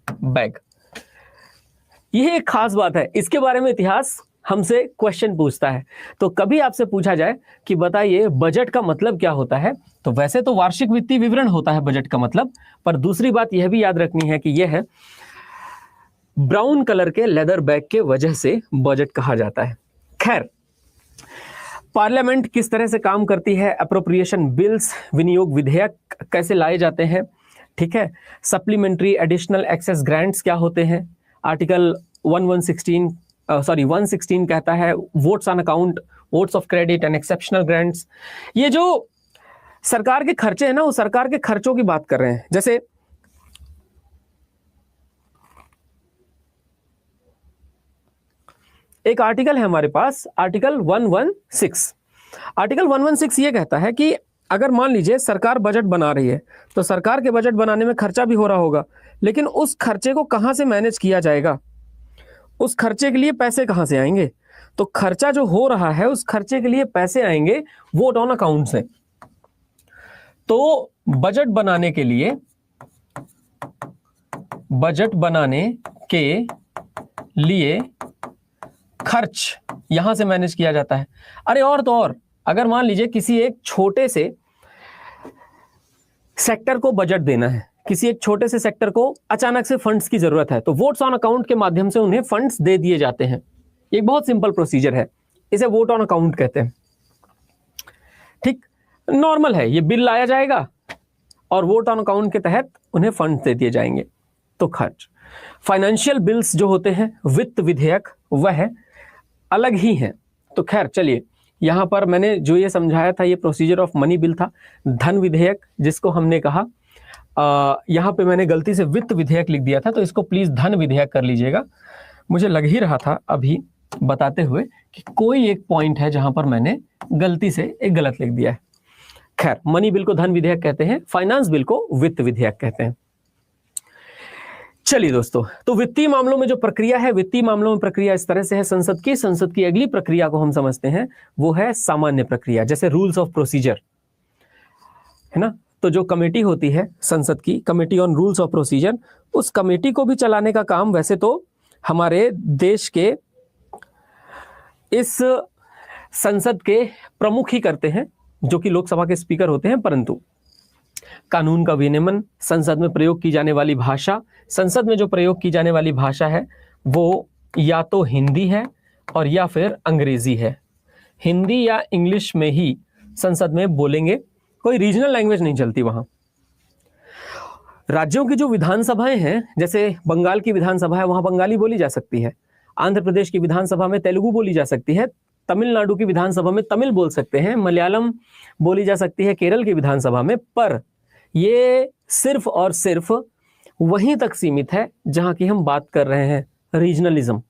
bag. यह एक खास बात है, इसके बारे में इतिहास हमसे क्वेश्चन पूछता है। तो कभी आपसे पूछा जाए कि बताइए बजट का मतलब क्या होता है, तो वैसे तो वार्षिक वित्तीय विवरण होता है बजट का मतलब, पर दूसरी बात यह भी याद रखनी है कि यह है ब्राउन कलर के लेदर बैग के वजह से बजट कहा जाता है। खैर, पार्लियामेंट किस तरह से काम करती है, अप्रोप्रिएशन बिल्स, विनियोग विधेयक कैसे लाए जाते हैं, ठीक है, सप्लीमेंट्री एडिशनल एक्सेस ग्रांट्स क्या होते हैं, आर्टिकल 116 कहता है votes on account, votes of credit and exceptional grants. ये जो सरकार के खर्चे हैं ना, वो सरकार के खर्चों की बात कर रहे हैं। जैसे एक आर्टिकल है हमारे पास, आर्टिकल 116। आर्टिकल 116 ये कहता है कि अगर मान लीजिए सरकार बजट बना रही है, तो सरकार के बजट बनाने में खर्चा भी हो रहा होगा, लेकिन उस खर्चे को कहां से मैनेज किया जाएगा, उस खर्चे के लिए पैसे कहां से आएंगे। तो खर्चा जो हो रहा है उस खर्चे के लिए पैसे आएंगे वोट ऑन अकाउंट से। तो बजट बनाने के लिए खर्च यहां से मैनेज किया जाता है। अरे और तो और, अगर मान लीजिए किसी एक छोटे से सेक्टर को बजट देना है, किसी एक छोटे से सेक्टर को अचानक से फंड्स की जरूरत है, तो वोट्स ऑन अकाउंट के माध्यम से उन्हें फंड्स दे दिए जाते हैं। एक बहुत सिंपल प्रोसीजर है, इसे वोट ऑन अकाउंट कहते हैं। ठीक, नॉर्मल है, ये बिल लाया जाएगा और वोट ऑन अकाउंट के तहत उन्हें फंड दे दिए जाएंगे। तो खर्च, फाइनेंशियल बिल्स जो होते हैं, वित्त विधेयक, वह अलग ही हैं। तो खैर चलिए, यहां पर मैंने जो ये समझाया था ये प्रोसीजर ऑफ मनी बिल था। धन विधेयक जिसको हमने कहा, यहां पे मैंने गलती से वित्त विधेयक लिख दिया था, तो इसको प्लीज धन विधेयक कर लीजिएगा। मुझे लग ही रहा था अभी बताते हुए कि कोई एक पॉइंट है जहां पर मैंने गलती से एक गलत लिख दिया है। खैर, मनी बिल को धन विधेयक कहते हैं, फाइनेंस बिल को वित्त विधेयक कहते हैं। चलिए दोस्तों, तो वित्तीय मामलों में जो प्रक्रिया है, वित्तीय मामलों में प्रक्रिया इस तरह से है संसद की अगली प्रक्रिया को हम समझते हैं, वो है सामान्य प्रक्रिया, जैसे रूल्स ऑफ प्रोसीजर है ना। तो जो कमेटी होती है संसद की, committee on rules of procedure, उस कमेटी को भी चलाने का काम वैसे तो हमारे देश के इस संसद के प्रमुख ही करते हैं, जो कि लोकसभा के स्पीकर होते हैं, परंतु कानून का विनियमन, संसद में प्रयोग की जाने वाली भाषा, संसद में जो प्रयोग की जाने वाली भाषा है वो या तो हिंदी है और या फिर अंग्रेजी है। हिंदी या इंग्लिश में ही संसद में बोलेंगे, कोई रीजनल लैंग्वेज नहीं चलती वहां। राज्यों की जो विधानसभाएं हैं, जैसे बंगाल की विधानसभा है, वहां बंगाली बोली जा सकती है। आंध्र प्रदेश की विधानसभा में तेलुगु बोली जा सकती है। तमिलनाडु की विधानसभा में तमिल बोल सकते हैं। मलयालम बोली जा सकती है केरल की विधानसभा में। पर ये सिर्फ और सिर्फ वहीं तक सीमित है जहां की हम बात कर रहे हैं रीजनलिज्म।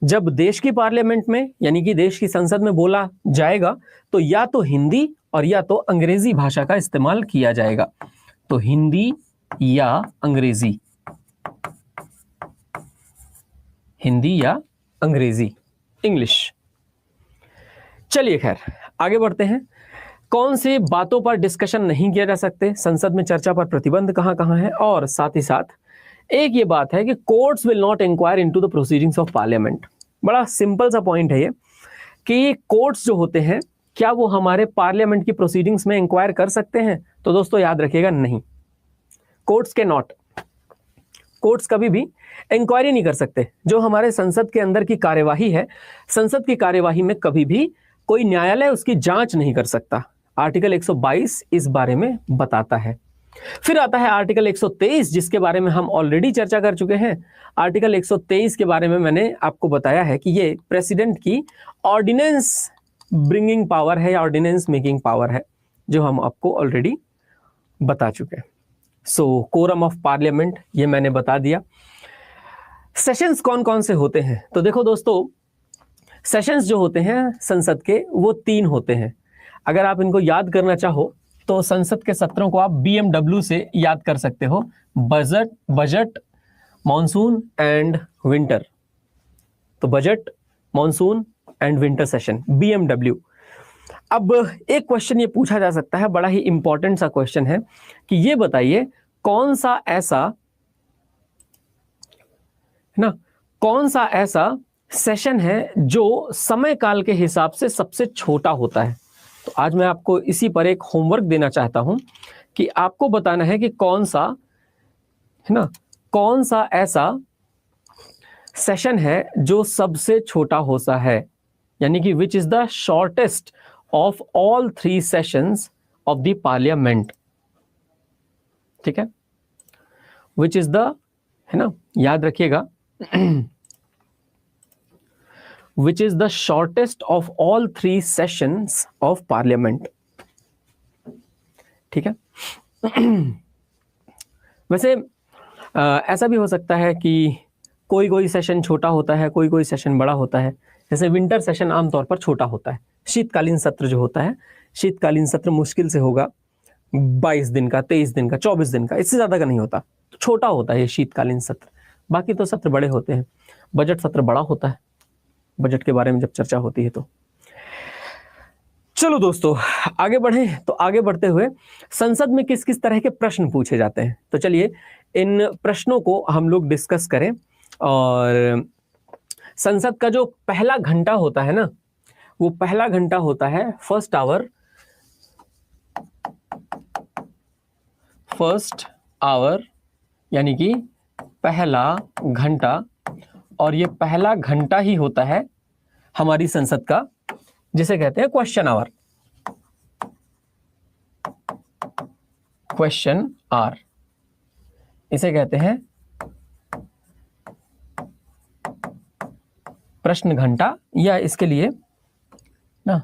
जब देश की पार्लियामेंट में, यानी कि देश की संसद में बोला जाएगा, तो या तो हिंदी और या तो अंग्रेजी भाषा का इस्तेमाल किया जाएगा। तो हिंदी या अंग्रेजी, हिंदी या अंग्रेजी, इंग्लिश। चलिए खैर आगे बढ़ते हैं। कौन सी बातों पर डिस्कशन नहीं किया जा सकते, संसद में चर्चा पर प्रतिबंध कहां कहां है, और साथ ही साथ एक ये बात है कि courts will not inquire into the proceedings of parliament. बड़ा सिंपल सा पॉइंट है ये कि कोर्ट्स जो होते हैं, क्या वो हमारे पार्लियामेंट की प्रोसीडिंग्स में इंक्वायर कर सकते हैं? तो दोस्तों याद रखिएगा, नहीं, कोर्ट्स के नॉट, कोर्ट्स कभी भी इंक्वायरी नहीं कर सकते। जो हमारे संसद के अंदर की कार्यवाही है, संसद की कार्यवाही में कभी भी कोई न्यायालय उसकी जांच नहीं कर सकता। आर्टिकल 122 इस बारे में बताता है। फिर आता है आर्टिकल 123, जिसके बारे में हम ऑलरेडी चर्चा कर चुके हैं। आर्टिकल 123 के बारे में मैंने आपको बताया है कि ये प्रेसिडेंट की ऑर्डिनेंस ब्रिंगिंग पावर है या ऑर्डिनेंस मेकिंग पावर है, जो हम आपको ऑलरेडी बता चुके हैं। सो कोरम ऑफ पार्लियामेंट ये मैंने बता दिया। सेशंस कौन कौन से होते हैं? तो देखो दोस्तों, सेशंस जो होते हैं संसद के, वो 3 होते हैं। अगर आप इनको याद करना चाहो तो संसद के सत्रों को आप BMW से याद कर सकते हो, बजट, मॉनसून एंड विंटर। तो budget, monsoon and winter session, BMW। अब एक क्वेश्चन ये पूछा जा सकता है, बड़ा ही इंपॉर्टेंट सा क्वेश्चन है कि ये बताइए कौन सा ऐसा सेशन है जो समय काल के हिसाब से सबसे छोटा होता है। तो आज मैं आपको इसी पर एक होमवर्क देना चाहता हूं कि आपको बताना है कि कौन सा ऐसा सेशन है जो सबसे छोटा होता है, यानी कि which is the shortest of all 3 sessions of the parliament. ठीक है, विच इज द, याद रखिएगा, which is the shortest of all 3 sessions of parliament। ठीक है। वैसे ऐसा भी हो सकता है कि कोई कोई सेशन छोटा होता है, कोई कोई सेशन बड़ा होता है। जैसे विंटर सेशन आमतौर पर छोटा होता है। शीतकालीन सत्र जो होता है, शीतकालीन सत्र मुश्किल से होगा 22 दिन का, 23 दिन का, 24 दिन का, इससे ज्यादा का नहीं होता। तो छोटा होता है ये शीतकालीन सत्र। बाकी तो सत्र बड़े होते हैं। बजट सत्र बड़ा होता है, बजट के बारे में जब चर्चा होती है तो। चलो दोस्तों आगे बढ़े। तो आगे बढ़ते हुए संसद में किस किस तरह के प्रश्न पूछे जाते हैं, तो चलिए इन प्रश्नों को हम लोग डिस्कस करें। और संसद का जो पहला घंटा होता है ना, वो पहला घंटा होता है फर्स्ट आवर, यानी कि पहला घंटा। और ये पहला घंटा ही होता है हमारी संसद का, जिसे कहते हैं क्वेश्चन आवर। क्वेश्चन आवर इसे कहते हैं प्रश्न घंटा, या इसके लिए ना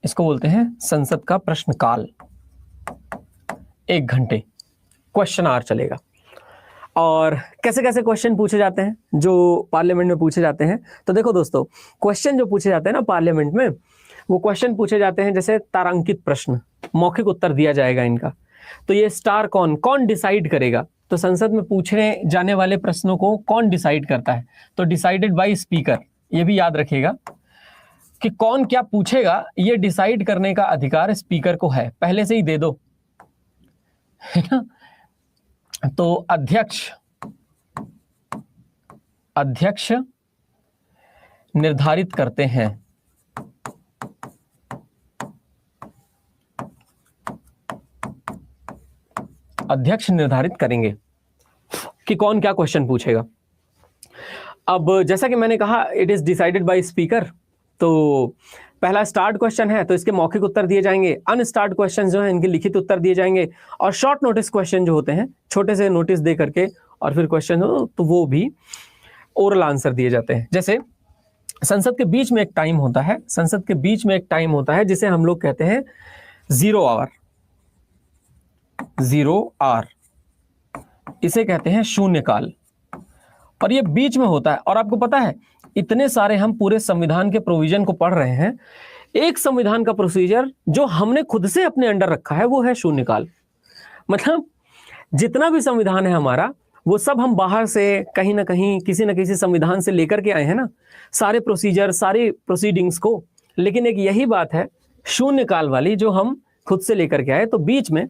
इसको बोलते हैं संसद का प्रश्न काल। 1 घंटे क्वेश्चन आवर चलेगा। और कैसे कैसे क्वेश्चन पूछे जाते हैं जो पार्लियामेंट में पूछे जाते हैं, तो देखो दोस्तों, क्वेश्चन जो पूछे जाते हैं ना पार्लियामेंट में, वो क्वेश्चन पूछे जाते हैं जैसे तारांकित प्रश्न, मौखिक उत्तर दिया जाएगा इनका। तो ये स्टार कौन डिसाइड करेगा, तो संसद में पूछने जाने वाले प्रश्नों को कौन डिसाइड करता है, तो डिसाइडेड बाय स्पीकर। ये भी याद रखिएगा कि कौन क्या पूछेगा, ये डिसाइड करने का अधिकार स्पीकर को है, पहले से ही दे दो, है ना। तो अध्यक्ष निर्धारित करते हैं। अध्यक्ष निर्धारित करेंगे कि कौन क्या क्वेश्चन पूछेगा। अब जैसा कि मैंने कहा, it is decided by speaker. तो पहला स्टार्ट क्वेश्चन है तो इसके मौखिक उत्तर दिए जाएंगे, अनस्टार्ट क्वेश्चन जो है इनके लिखित उत्तर दिए जाएंगे, और शॉर्ट नोटिस क्वेश्चन जो होते हैं छोटे से नोटिस दे करके और फिर क्वेश्चन हो तो वो भी ओरल आंसर दिए जाते हैं। जैसे संसद के बीच में एक टाइम होता है, संसद के बीच में एक टाइम होता है जिसे हम लोग कहते हैं 0 आवर। 0 आवर इसे कहते हैं शून्यकाल, और ये बीच में होता है। और आपको पता है, इतने सारे हम पूरे संविधान के प्रोविजन को पढ़ रहे हैं, एक संविधान का प्रोसीजर जो हमने खुद से अपने अंडर रखा है वो है शून्यकाल। मतलब जितना भी संविधान है हमारा, वो सब हम बाहर से कहीं ना कहीं किसी न किसी संविधान से लेकर के आए हैं ना, सारे प्रोसीजर, सारी प्रोसीडिंग्स को। लेकिन एक यही बात है शून्यकाल वाली, जो हम खुद से लेकर के आए। तो बीच में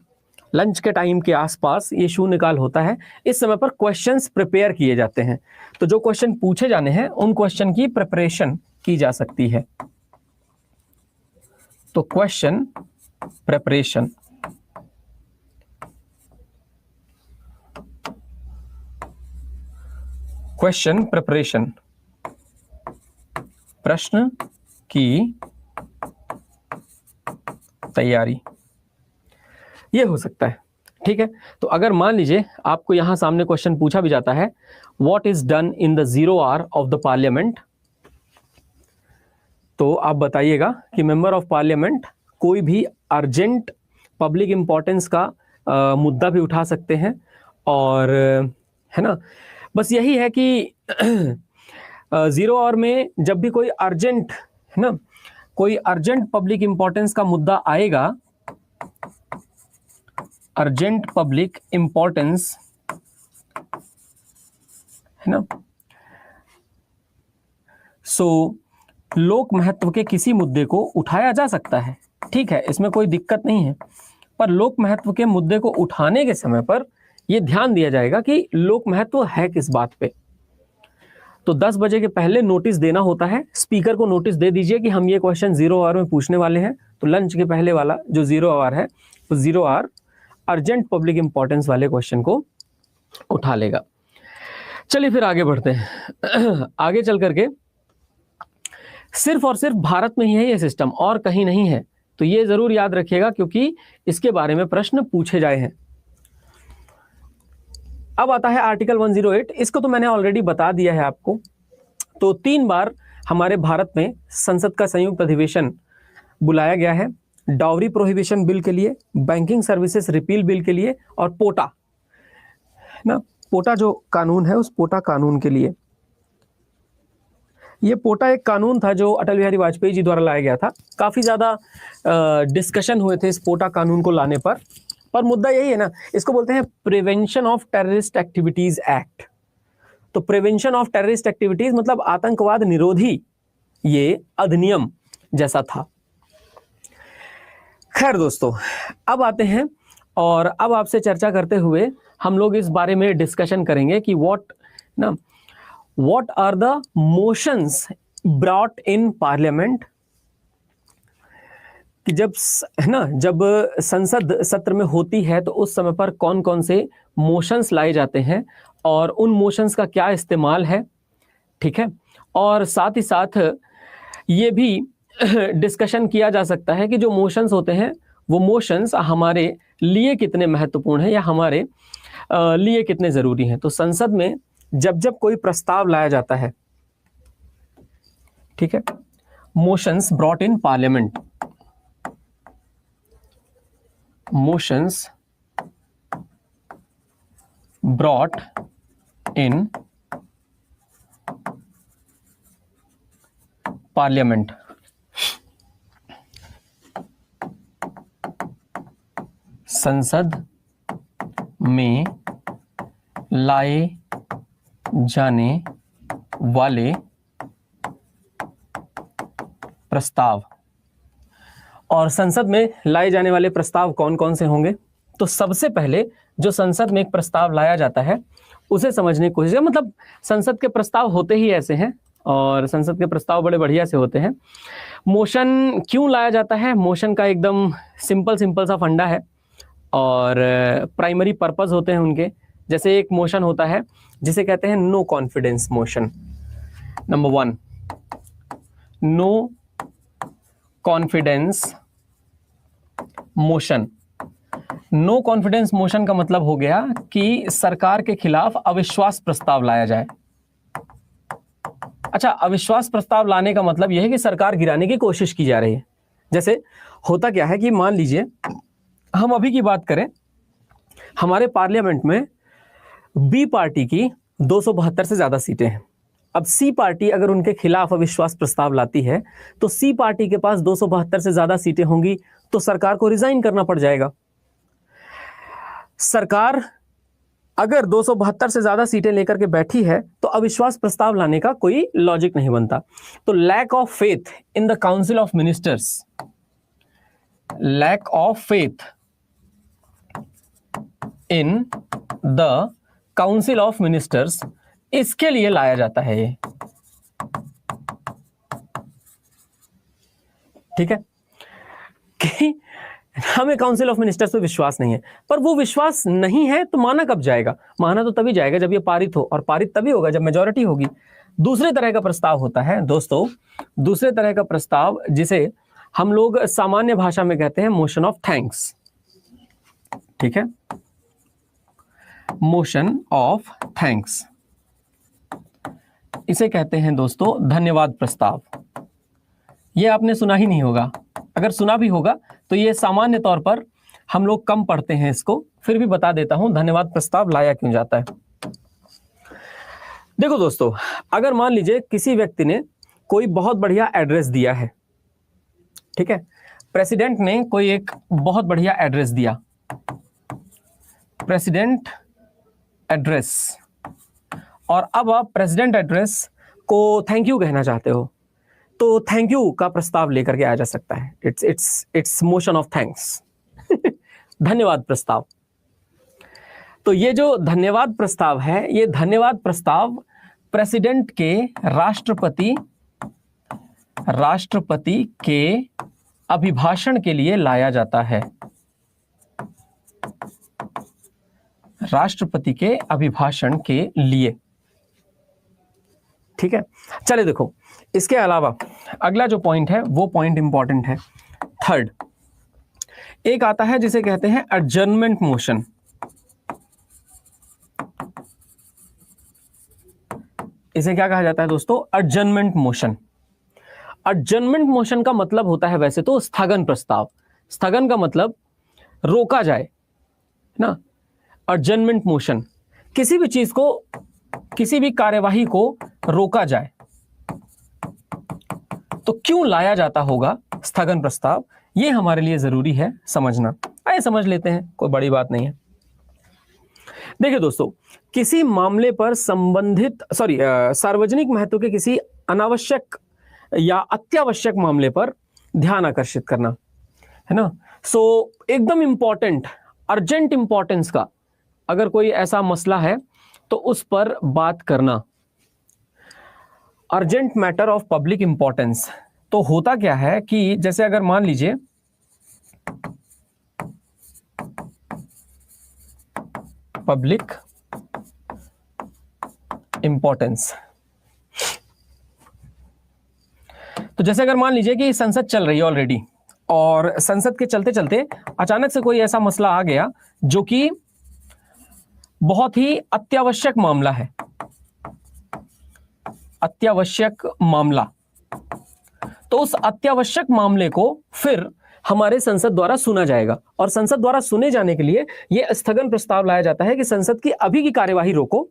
लंच के टाइम के आसपास ये शून्यकाल होता है। इस समय पर क्वेश्चंस प्रिपेयर किए जाते हैं। तो जो क्वेश्चन पूछे जाने हैं उन क्वेश्चन की प्रिपरेशन की जा सकती है। तो क्वेश्चन प्रिपरेशन, क्वेश्चन प्रिपरेशन, प्रश्न की तैयारी, ये हो सकता है। ठीक है, तो अगर मान लीजिए आपको यहां सामने क्वेश्चन पूछा भी जाता है, what is done in the 0 hour of the parliament, तो आप बताइएगा कि मेंबर ऑफ पार्लियामेंट कोई भी अर्जेंट पब्लिक इंपॉर्टेंस का मुद्दा भी उठा सकते हैं। और है ना, बस यही है कि 0 आवर में जब भी कोई अर्जेंट, है ना, कोई अर्जेंट पब्लिक इंपॉर्टेंस का मुद्दा आएगा, अर्जेंट पब्लिक इंपॉर्टेंस, है ना, सो लोक महत्व के किसी मुद्दे को उठाया जा सकता है। ठीक है, इसमें कोई दिक्कत नहीं है, पर लोक महत्व के मुद्दे को उठाने के समय पर यह ध्यान दिया जाएगा कि लोक महत्व है किस बात पे। तो 10 बजे के पहले नोटिस देना होता है, स्पीकर को नोटिस दे दीजिए कि हम ये क्वेश्चन 0 आवर में पूछने वाले हैं। तो लंच के पहले वाला जो 0 आवर है, वो 0 आवर अर्जेंट पब्लिक इंपॉर्टेंस वाले क्वेश्चन को उठा लेगा। चलिए फिर आगे बढ़ते हैं। आगे चल करके सिर्फ और सिर्फ भारत में ही है ये सिस्टम, और कहीं नहीं है। तो ये जरूर याद रखिएगा क्योंकि इसके बारे में प्रश्न पूछे जाए हैं। अब आता है आर्टिकल 108। इसको तो मैंने ऑलरेडी बता दिया है आपको। तो 3 बार हमारे भारत में संसद का संयुक्त अधिवेशन बुलाया गया है, डाउरी प्रोहिबिशन बिल के लिए, बैंकिंग सर्विसेज रिपील बिल के लिए, और पोटा, है ना, पोटा जो कानून है, उस पोटा कानून के लिए, ये पोटा एक कानून था जो अटल बिहारी वाजपेयी जी द्वारा लाया गया था। काफी ज्यादा डिस्कशन हुए थे इस पोटा कानून को लाने पर मुद्दा यही है ना, इसको बोलते हैं prevention of terrorist activities act. तो प्रिवेंशन ऑफ टेररिस्ट एक्टिविटीज मतलब आतंकवाद निरोधी ये अधिनियम जैसा था। खैर दोस्तों, अब आते हैं और अब आपसे चर्चा करते हुए हम लोग इस बारे में डिस्कशन करेंगे कि what are the motions brought in parliament, कि जब संसद सत्र में होती है तो उस समय पर कौन कौन से मोशंस लाए जाते हैं और उन मोशंस का क्या इस्तेमाल है, ठीक है। और साथ ही साथ ये भी डिस्कशन किया जा सकता है कि जो मोशंस होते हैं वो मोशंस हमारे लिए कितने महत्वपूर्ण हैं या हमारे लिए कितने जरूरी हैं। तो संसद में जब जब कोई प्रस्ताव लाया जाता है, ठीक है, motions brought in parliament, motions brought in parliament, संसद में लाए जाने वाले प्रस्ताव। और संसद में लाए जाने वाले प्रस्ताव कौन कौन से होंगे? तो सबसे पहले जो संसद में एक प्रस्ताव लाया जाता है उसे समझने की कोशिश, मतलब संसद के प्रस्ताव होते ही ऐसे हैं और संसद के प्रस्ताव बड़े बढ़िया से होते हैं। मोशन क्यों लाया जाता है? मोशन का एकदम सिंपल सा फंडा है और प्राइमरी पर्पस होते हैं उनके। जैसे एक मोशन होता है जिसे कहते हैं no confidence motion. Number 1, no confidence motion. No confidence motion का मतलब हो गया कि सरकार के खिलाफ अविश्वास प्रस्ताव लाया जाए। अच्छा, अविश्वास प्रस्ताव लाने का मतलब यह है कि सरकार गिराने की कोशिश की जा रही है। जैसे होता क्या है कि मान लीजिए हम अभी की बात करें, हमारे पार्लियामेंट में बी पार्टी की 272 से ज्यादा सीटें हैं। अब सी पार्टी अगर उनके खिलाफ अविश्वास प्रस्ताव लाती है तो सी पार्टी के पास 272 से ज्यादा सीटें होंगी तो सरकार को रिजाइन करना पड़ जाएगा। सरकार अगर 272 से ज्यादा सीटें लेकर के बैठी है तो अविश्वास प्रस्ताव लाने का कोई लॉजिक नहीं बनता। तो lack of faith in the council of ministers, lack of faith in the council of ministers, इसके लिए लाया जाता है ये, ठीक है, कि हमें काउंसिल ऑफ मिनिस्टर्स पे विश्वास नहीं है। पर वो विश्वास नहीं है तो माना कब जाएगा? माना तो तभी जाएगा जब ये पारित हो, और पारित तभी होगा जब मेजॉरिटी होगी। दूसरे तरह का प्रस्ताव होता है दोस्तों, दूसरे तरह का प्रस्ताव जिसे हम लोग सामान्य भाषा में कहते हैं मोशन ऑफ थैंक्स, ठीक है, मोशन ऑफ थैंक्स। इसे कहते हैं दोस्तों धन्यवाद प्रस्ताव। ये आपने सुना ही नहीं होगा, अगर सुना भी होगा तो ये सामान्य तौर पर हम लोग कम पढ़ते हैं इसको, फिर भी बता देता हूं धन्यवाद प्रस्ताव लाया क्यों जाता है। देखो दोस्तों, अगर मान लीजिए किसी व्यक्ति ने कोई बहुत बढ़िया एड्रेस दिया है, ठीक है, प्रेसिडेंट ने कोई एक बहुत बढ़िया एड्रेस दिया, प्रेसिडेंट एड्रेस, और अब आप प्रेसिडेंट एड्रेस को थैंक यू कहना चाहते हो तो थैंक यू का प्रस्ताव लेकर के आया जा सकता है। इट्स मोशन ऑफ थैंक्स धन्यवाद प्रस्ताव। तो ये जो धन्यवाद प्रस्ताव है, ये धन्यवाद प्रस्ताव प्रेसिडेंट के राष्ट्रपति के अभिभाषण के लिए लाया जाता है, राष्ट्रपति के अभिभाषण के लिए, ठीक है। चलिए देखो, इसके अलावा अगला जो पॉइंट है वो पॉइंट इंपॉर्टेंट है। थर्ड, एक आता है जिसे कहते हैं एडजर्नमेंट मोशन। इसे क्या कहा जाता है दोस्तों? Adjournment motion. एडजर्नमेंट मोशन का मतलब होता है वैसे तो स्थगन प्रस्ताव। स्थगन का मतलब रोका जाए ना, एडजर्नमेंट मोशन। किसी भी चीज को, किसी भी कार्यवाही को रोका जाए तो क्यों लाया जाता होगा स्थगन प्रस्ताव, ये हमारे लिए जरूरी है समझना। आइए समझ लेते हैं, कोई बड़ी बात नहीं है। देखिए दोस्तों, किसी मामले पर संबंधित सार्वजनिक महत्व के किसी अनावश्यक या अत्यावश्यक मामले पर ध्यान आकर्षित करना, है ना। एकदम इंपॉर्टेंट, अर्जेंट इंपॉर्टेंस का अगर कोई ऐसा मसला है तो उस पर बात करना, urgent matter of public importance. तो होता क्या है कि जैसे अगर मान लीजिए पब्लिक इंपॉर्टेंस, तो जैसे अगर मान लीजिए कि संसद चल रही है ऑलरेडी, और संसद के चलते चलते अचानक से कोई ऐसा मसला आ गया जो कि बहुत ही अत्यावश्यक मामला है, अत्यावश्यक मामला। तो उस अत्यावश्यक मामले को फिर हमारे संसद द्वारा सुना जाएगा, और संसद द्वारा सुने जाने के लिए यह स्थगन प्रस्ताव लाया जाता है कि संसद की अभी की कार्यवाही रोको।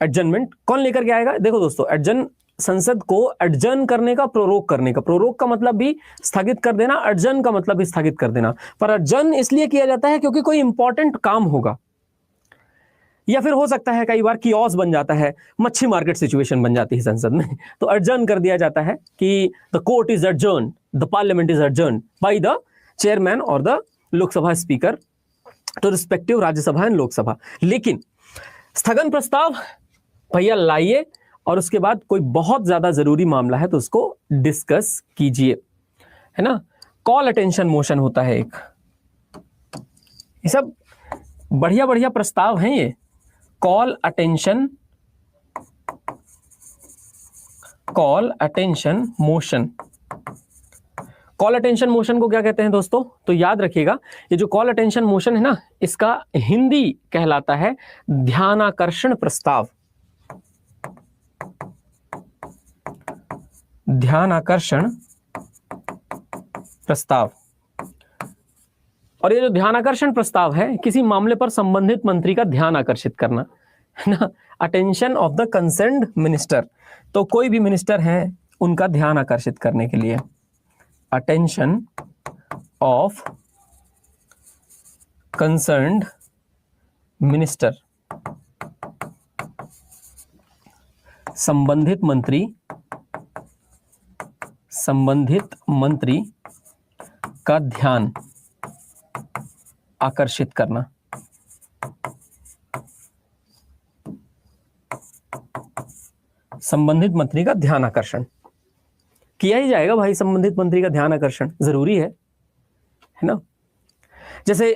एडजर्नमेंट कौन लेकर के आएगा? देखो दोस्तों, संसद को एडजर्न करने का, प्रोरोग करने का, प्रोरोग का मतलब भी स्थगित कर देना, एडजर्न का मतलब भी स्थगित कर देना। पर एडजर्न इसलिए किया जाता है क्योंकि कोई इंपॉर्टेंट काम होगा, या फिर हो सकता है कई बार कियोस बन जाता है, मच्छी मार्केट सिचुएशन बन जाती है संसद में, तो एडजर्न कर दिया जाता है कि the court is adjourn, the parliament is adjourn by the chairman और the Lok Sabha speaker to respective Rajya Sabha and Lok Sabha. लेकिन स्थगन प्रस्ताव भैया लाइए, और उसके बाद कोई बहुत ज्यादा जरूरी मामला है तो उसको डिस्कस कीजिए, है ना। कॉल अटेंशन मोशन होता है एक, ये सब बढ़िया बढ़िया प्रस्ताव हैं ये। Call attention motion, call attention motion को क्या कहते हैं दोस्तों? तो याद रखिएगा, ये जो कॉल अटेंशन मोशन है ना, इसका हिंदी कहलाता है ध्यानाकर्षण प्रस्ताव। ध्यानाकर्षण प्रस्ताव। और ये जो ध्यानाकर्षण प्रस्ताव है, किसी मामले पर संबंधित मंत्री का ध्यान आकर्षित करना, है ना, attention of the concerned minister. तो कोई भी मिनिस्टर है उनका ध्यान आकर्षित करने के लिए, अटेंशन ऑफ कंसर्न्ड मिनिस्टर, संबंधित मंत्री का ध्यान आकर्षित करना। संबंधित मंत्री का ध्यान आकर्षण किया ही जाएगा भाई, संबंधित मंत्री का ध्यान आकर्षण जरूरी है ना। जैसे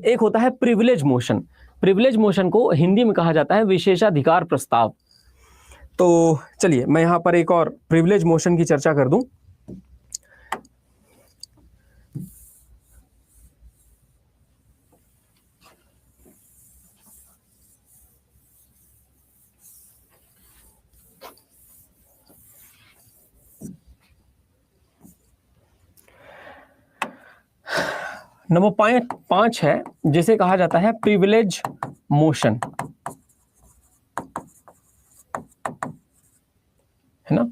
एक होता है प्रिविलेज मोशन, प्रिविलेज मोशन को हिंदी में कहा जाता है विशेषाधिकार प्रस्ताव। तो चलिए मैं यहां पर एक और प्रिविलेज मोशन की चर्चा कर दूं। नंबर 5 है जिसे कहा जाता है प्रिविलेज मोशन, है ना।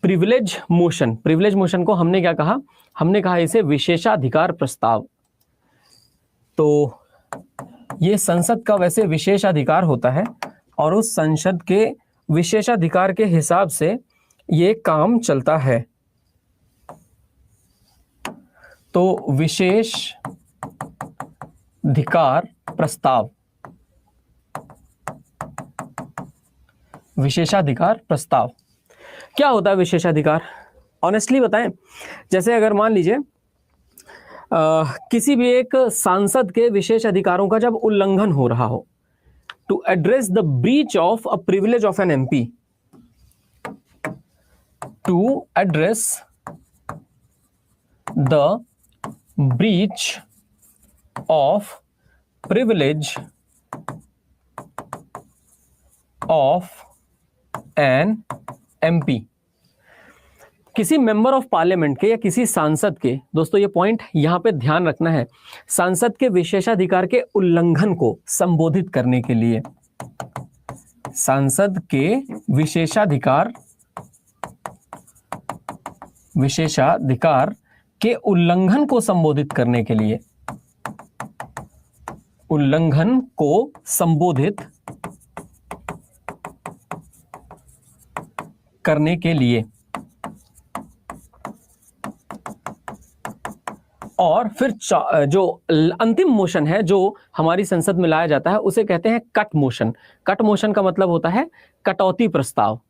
प्रिविलेज मोशन, प्रिविलेज मोशन को हमने क्या कहा? हमने कहा इसे विशेषाधिकार प्रस्ताव। तो ये संसद का वैसे विशेषाधिकार होता है, और उस संसद के विशेषाधिकार के हिसाब से ये काम चलता है। तो विशेष अधिकार प्रस्ताव, विशेषाधिकार प्रस्ताव क्या होता है? विशेषाधिकार ऑनेस्टली बताएं, जैसे अगर मान लीजिए किसी भी एक सांसद के विशेष अधिकारों का जब उल्लंघन हो रहा हो, to address the breach of a privilege of an MP, to address the breach of privilege of an MP, किसी मेंबर ऑफ पार्लियामेंट के या किसी सांसद के, दोस्तों ये पॉइंट यहां पे ध्यान रखना है, सांसद के विशेषाधिकार के उल्लंघन को संबोधित करने के लिए, सांसद के विशेषाधिकार के उल्लंघन को संबोधित करने के लिए, उल्लंघन को संबोधित करने के लिए। और फिर जो अंतिम मोशन है जो हमारी संसद में लाया जाता है उसे कहते हैं कट मोशन। कट मोशन का मतलब होता है कटौती प्रस्ताव।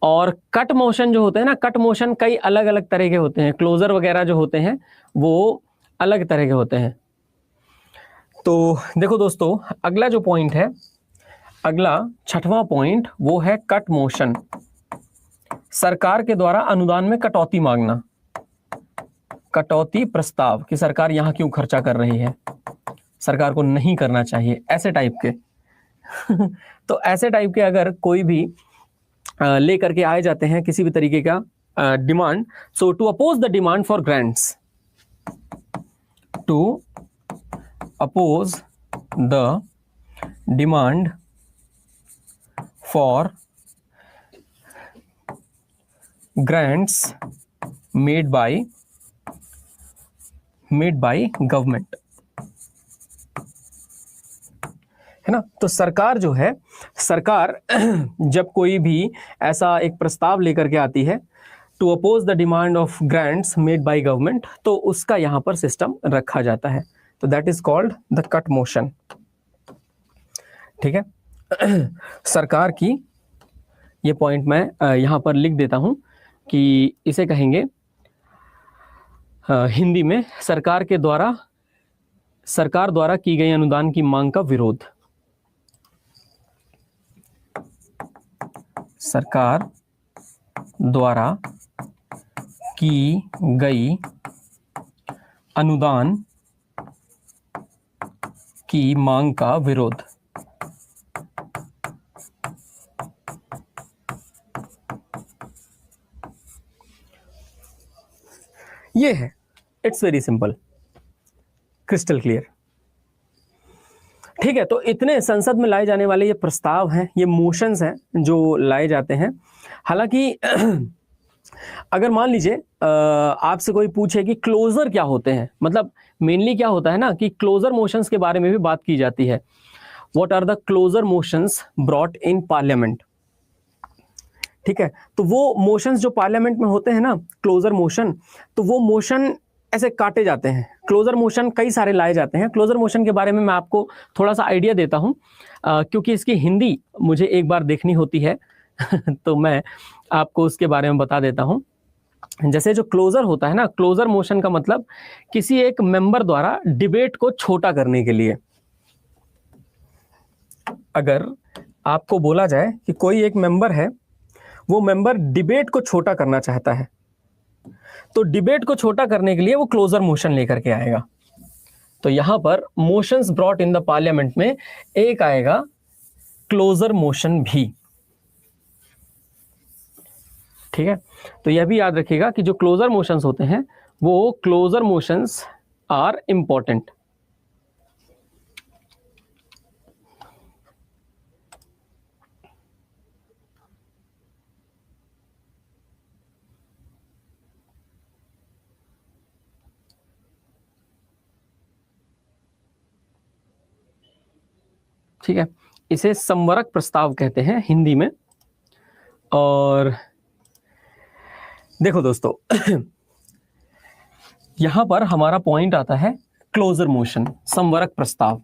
और कट मोशन जो होते हैं ना, कट मोशन कई अलग अलग तरह के होते हैं। क्लोजर वगैरह जो होते हैं वो अलग तरह के होते हैं। तो देखो दोस्तों, अगला जो पॉइंट है, अगला 6वां पॉइंट, वो है कट मोशन। सरकार के द्वारा अनुदान में कटौती मांगना, कटौती प्रस्ताव कि सरकार यहां क्यों खर्चा कर रही है, सरकार को नहीं करना चाहिए, ऐसे टाइप के तो ऐसे टाइप के अगर कोई भी लेकर के आए जाते हैं किसी भी तरीके का demand, so to oppose the demand for grants, to oppose the demand for grants made by government, है ना। तो सरकार जो है, सरकार जब कोई भी ऐसा एक प्रस्ताव लेकर के आती है to oppose the demand of grants made by government, तो उसका यहां पर सिस्टम रखा जाता है। तो that is called the cut motion. ठीक है, सरकार की, ये पॉइंट मैं यहां पर लिख देता हूं कि इसे कहेंगे हिंदी में सरकार द्वारा की गई अनुदान की मांग का विरोध। सरकार द्वारा की गई अनुदान की मांग का विरोध। ये है, it's very simple, crystal clear. ठीक है, तो इतने संसद में लाए जाने वाले ये प्रस्ताव हैं, ये मोशंस हैं जो लाए जाते हैं। हालांकि अगर मान लीजिए आपसे कोई पूछे कि क्लोजर क्या होते हैं, मतलब मेनली क्या होता है ना कि क्लोजर मोशंस के बारे में भी बात की जाती है। What are the closure motions brought in parliament. ठीक है, तो वो मोशंस जो पार्लियामेंट में होते हैं ना, क्लोजर मोशन, तो वो मोशन ऐसे काटे जाते हैं। क्लोजर मोशन कई सारे लाए जाते हैं। क्लोजर मोशन के बारे में मैं आपको थोड़ा सा आइडिया देता हूं, क्योंकि इसकी हिंदी मुझे एक बार देखनी होती है तो मैं आपको उसके बारे में बता देता हूं। जैसे जो क्लोजर होता है ना, क्लोजर मोशन का मतलब किसी एक मेंबर द्वारा डिबेट को छोटा करने के लिए। अगर आपको बोला जाए कि कोई एक मेंबर है, वो मेंबर डिबेट को छोटा करना चाहता है, तो डिबेट को छोटा करने के लिए वो क्लोजर मोशन लेकर के आएगा। तो यहां पर motions brought in the parliament में एक आएगा क्लोजर मोशन भी। ठीक है, तो यह भी याद रखिएगा कि जो क्लोजर मोशंस होते हैं वो क्लोजर मोशंस आर इंपॉर्टेंट। ठीक है, इसे संवरक प्रस्ताव कहते हैं हिंदी में। और देखो दोस्तों यहां पर हमारा पॉइंट आता है क्लोजर मोशन, संवरक प्रस्ताव।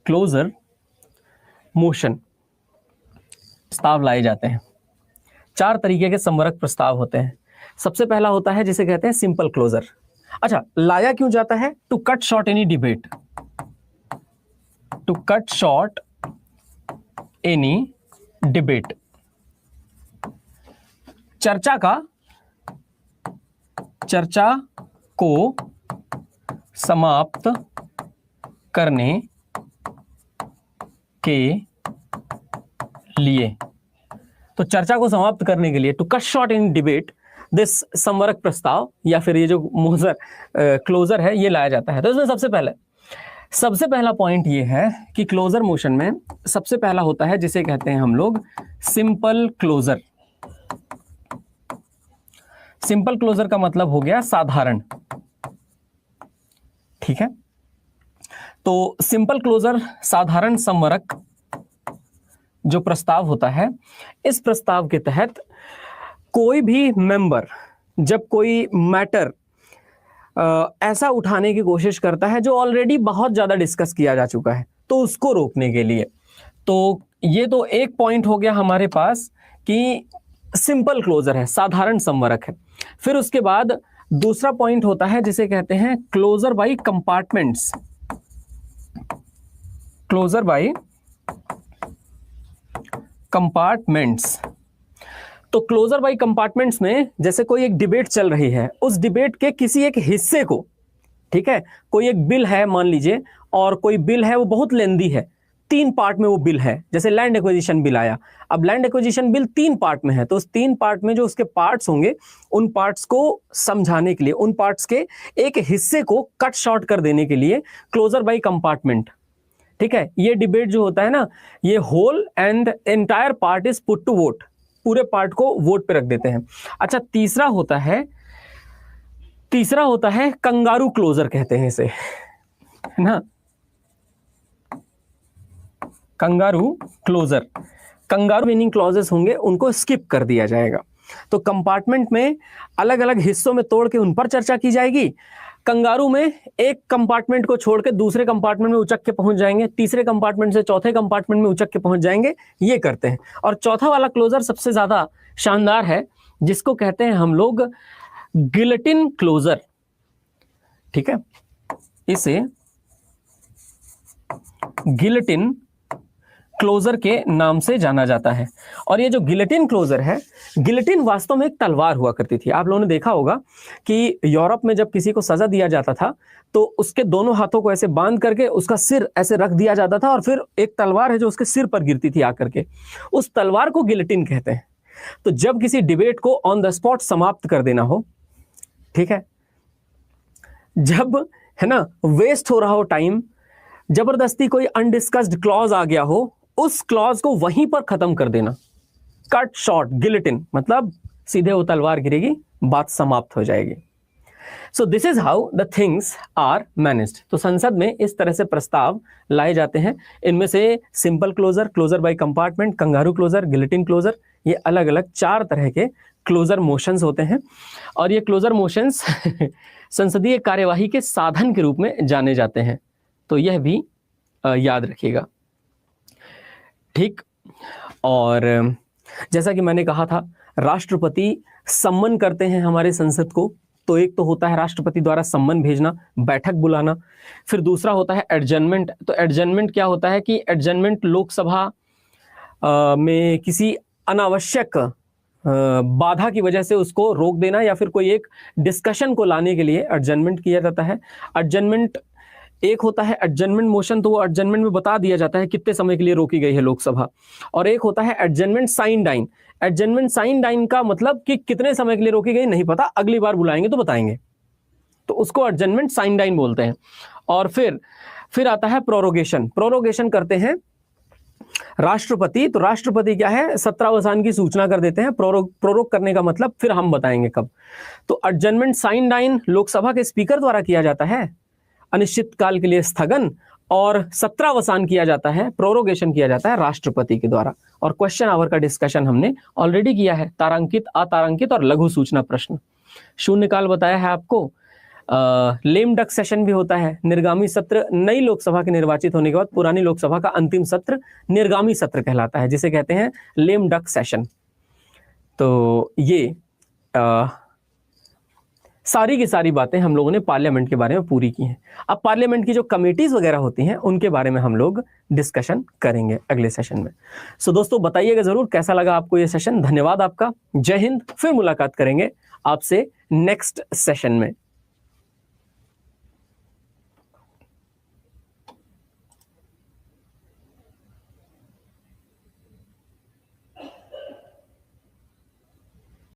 क्लोजर मोशन प्रस्ताव लाए जाते हैं। 4 तरीके के संवरक प्रस्ताव होते हैं। सबसे पहला होता है जिसे कहते हैं सिंपल क्लोजर। अच्छा, लाया क्यों जाता है? To cut short any debate, to cut short any debate. चर्चा को समाप्त करने के लिए, तो चर्चा को समाप्त करने के लिए to cut short in debate this संवरक प्रस्ताव या फिर ये जो मोजर क्लोजर है ये लाया जाता है। तो इसमें सबसे पहले सबसे पहला पॉइंट ये है कि क्लोजर मोशन में सबसे पहला होता है जिसे कहते हैं हम लोग सिंपल क्लोजर। सिंपल क्लोजर का मतलब हो गया साधारण, ठीक है। तो सिंपल क्लोजर, साधारण संवरक जो प्रस्ताव होता है, इस प्रस्ताव के तहत कोई भी मेंबर जब कोई मैटर ऐसा उठाने की कोशिश करता है जो ऑलरेडी बहुत ज्यादा डिस्कस किया जा चुका है, तो उसको रोकने के लिए, तो ये तो एक पॉइंट हो गया हमारे पास कि सिंपल क्लोजर है, साधारण संवरक है। फिर उसके बाद दूसरा पॉइंट होता है जिसे कहते हैं closure by compartments. Closure by compartments. तो क्लोजर बाय कंपार्टमेंट्स में जैसे कोई एक डिबेट चल रही है, उस डिबेट के किसी एक हिस्से को, ठीक है, कोई एक बिल है मान लीजिए, और कोई बिल है वो बहुत लेंदी है, 3 पार्ट में वो बिल है, जैसे लैंड एक्विजिशन बिल आया। अब लैंड एक्विजिशन बिल 3 पार्ट में है, तो उस 3 पार्ट में जो उसके पार्ट्स होंगे, उन पार्ट्स को समझाने के लिए, उन पार्ट्स के एक हिस्से को कट शॉर्ट कर देने के लिए क्लोजर बाय कंपार्टमेंट, ठीक है। ये डिबेट जो होता है ना, ये whole and entire part is put to vote, पूरे पार्ट को वोट पे रख देते हैं। अच्छा, तीसरा होता है कंगारू क्लोजर कहते हैं इसे, है ना, kangaroo closure. Kangaroo meaning clauses होंगे, उनको स्किप कर दिया जाएगा। तो कंपार्टमेंट में अलग अलग हिस्सों में तोड़ के उन पर चर्चा की जाएगी। कंगारू में एक कंपार्टमेंट को छोड़ के दूसरे कंपार्टमेंट में उचक के पहुंच जाएंगे, तीसरे कंपार्टमेंट से चौथे कंपार्टमेंट में उचक के पहुंच जाएंगे, ये करते हैं। और चौथा वाला क्लोजर सबसे ज्यादा शानदार है, जिसको कहते हैं हम लोग गिलेटिन क्लोजर, ठीक है। इसे गिलेटिन क्लोजर के नाम से जाना जाता है। और ये जो गिलेटिन क्लोजर है, गिलेटिन वास्तव में एक तलवार हुआ करती थी। आप लोगों ने देखा होगा कि यूरोप में जब किसी को सजा दिया जाता था, तो उसके दोनों हाथों को ऐसे बांध करके उसका सिर ऐसे रख दिया जाता था, और फिर एक तलवार है जो उसके सिर पर गिरती थी आकर के, उस तलवार को गिलेटिन कहते हैं। तो जब किसी डिबेट को ऑन द स्पॉट समाप्त कर देना हो, ठीक है, जब, है ना, वेस्ट हो रहा हो टाइम, जबरदस्ती कोई अनडिस्कस्ड क्लॉज आ गया हो, उस क्लॉज को वहीं पर खत्म कर देना, कट शॉर्ट, गिलेटिन, मतलब सीधे वो तलवार गिरेगी, बात समाप्त हो जाएगी। So this is how the things are managed. तो संसद में इस तरह से प्रस्ताव लाए जाते हैं। इनमें से simple closure, closure by compartment, kangaroo closure, guillotine closure, ये अलग अलग 4 तरह के क्लोजर मोशंस होते हैं। और ये क्लोजर मोशंस संसदीय कार्यवाही के साधन के रूप में जाने जाते हैं, तो यह भी याद रखिएगा, ठीक। और जैसा कि मैंने कहा था, राष्ट्रपति सम्मन करते हैं हमारे संसद को। तो एक तो होता है राष्ट्रपति द्वारा सम्मन भेजना, बैठक बुलाना। फिर दूसरा होता है एडजर्नमेंट। तो एडजर्नमेंट क्या होता है कि एडजर्नमेंट लोकसभा में किसी अनावश्यक बाधा की वजह से उसको रोक देना, या फिर कोई एक डिस्कशन को लाने के लिए एडजर्नमेंट किया जाता है। एडजर्नमेंट एक होता है एडजर्नमेंट मोशन, तो वो एडजर्नमेंट में बता दिया जाता है कितने समय के लिए रोकी गई है लोकसभा। और एक होता है adjournment sine die. Adjournment sine die का मतलब कि कितने समय के लिए रोकी गई नहीं पता, अगली बार बुलाएंगे तो बताएंगे, तो उसको एडजर्नमेंट साइन डाइन बोलते हैं। और फिर आता है प्रोरोगेशन। प्रोरोगेशन करते हैं राष्ट्रपति। तो राष्ट्रपति क्या है, सत्रावसान की सूचना कर देते हैं। प्रोरोग करने का मतलब फिर हम बताएंगे कब। तो एडजर्नमेंट साइन डाइन लोकसभा के स्पीकर द्वारा किया जाता है, अनिश्चित काल के लिए स्थगन, और सत्रावसान किया जाता है, प्रोरोगेशन किया जाता है राष्ट्रपति के द्वारा। और क्वेश्चन आवर का डिस्कशन हमने ऑलरेडी किया है, तारांकित, अतारांकित और लघु सूचना प्रश्न। शून्यकाल बताया है आपको। लेम डक सेशन भी होता है। निर्गामी सत्र नई लोकसभा के निर्वाचित होने के बाद पुरानी लोकसभा का अंतिम सत्र निर्गामी सत्र कहलाता है, जिसे कहते हैं लेम डक सेशन। तो ये सारी की सारी बातें हम लोगों ने पार्लियामेंट के बारे में पूरी की हैं। अब पार्लियामेंट की जो कमेटीज वगैरह होती हैं, उनके बारे में हम लोग डिस्कशन करेंगे अगले सेशन में। सो दोस्तों, बताइएगा जरूर कैसा लगा आपको ये सेशन। धन्यवाद आपका। जय हिंद। फिर मुलाकात करेंगे आपसे नेक्स्ट सेशन में।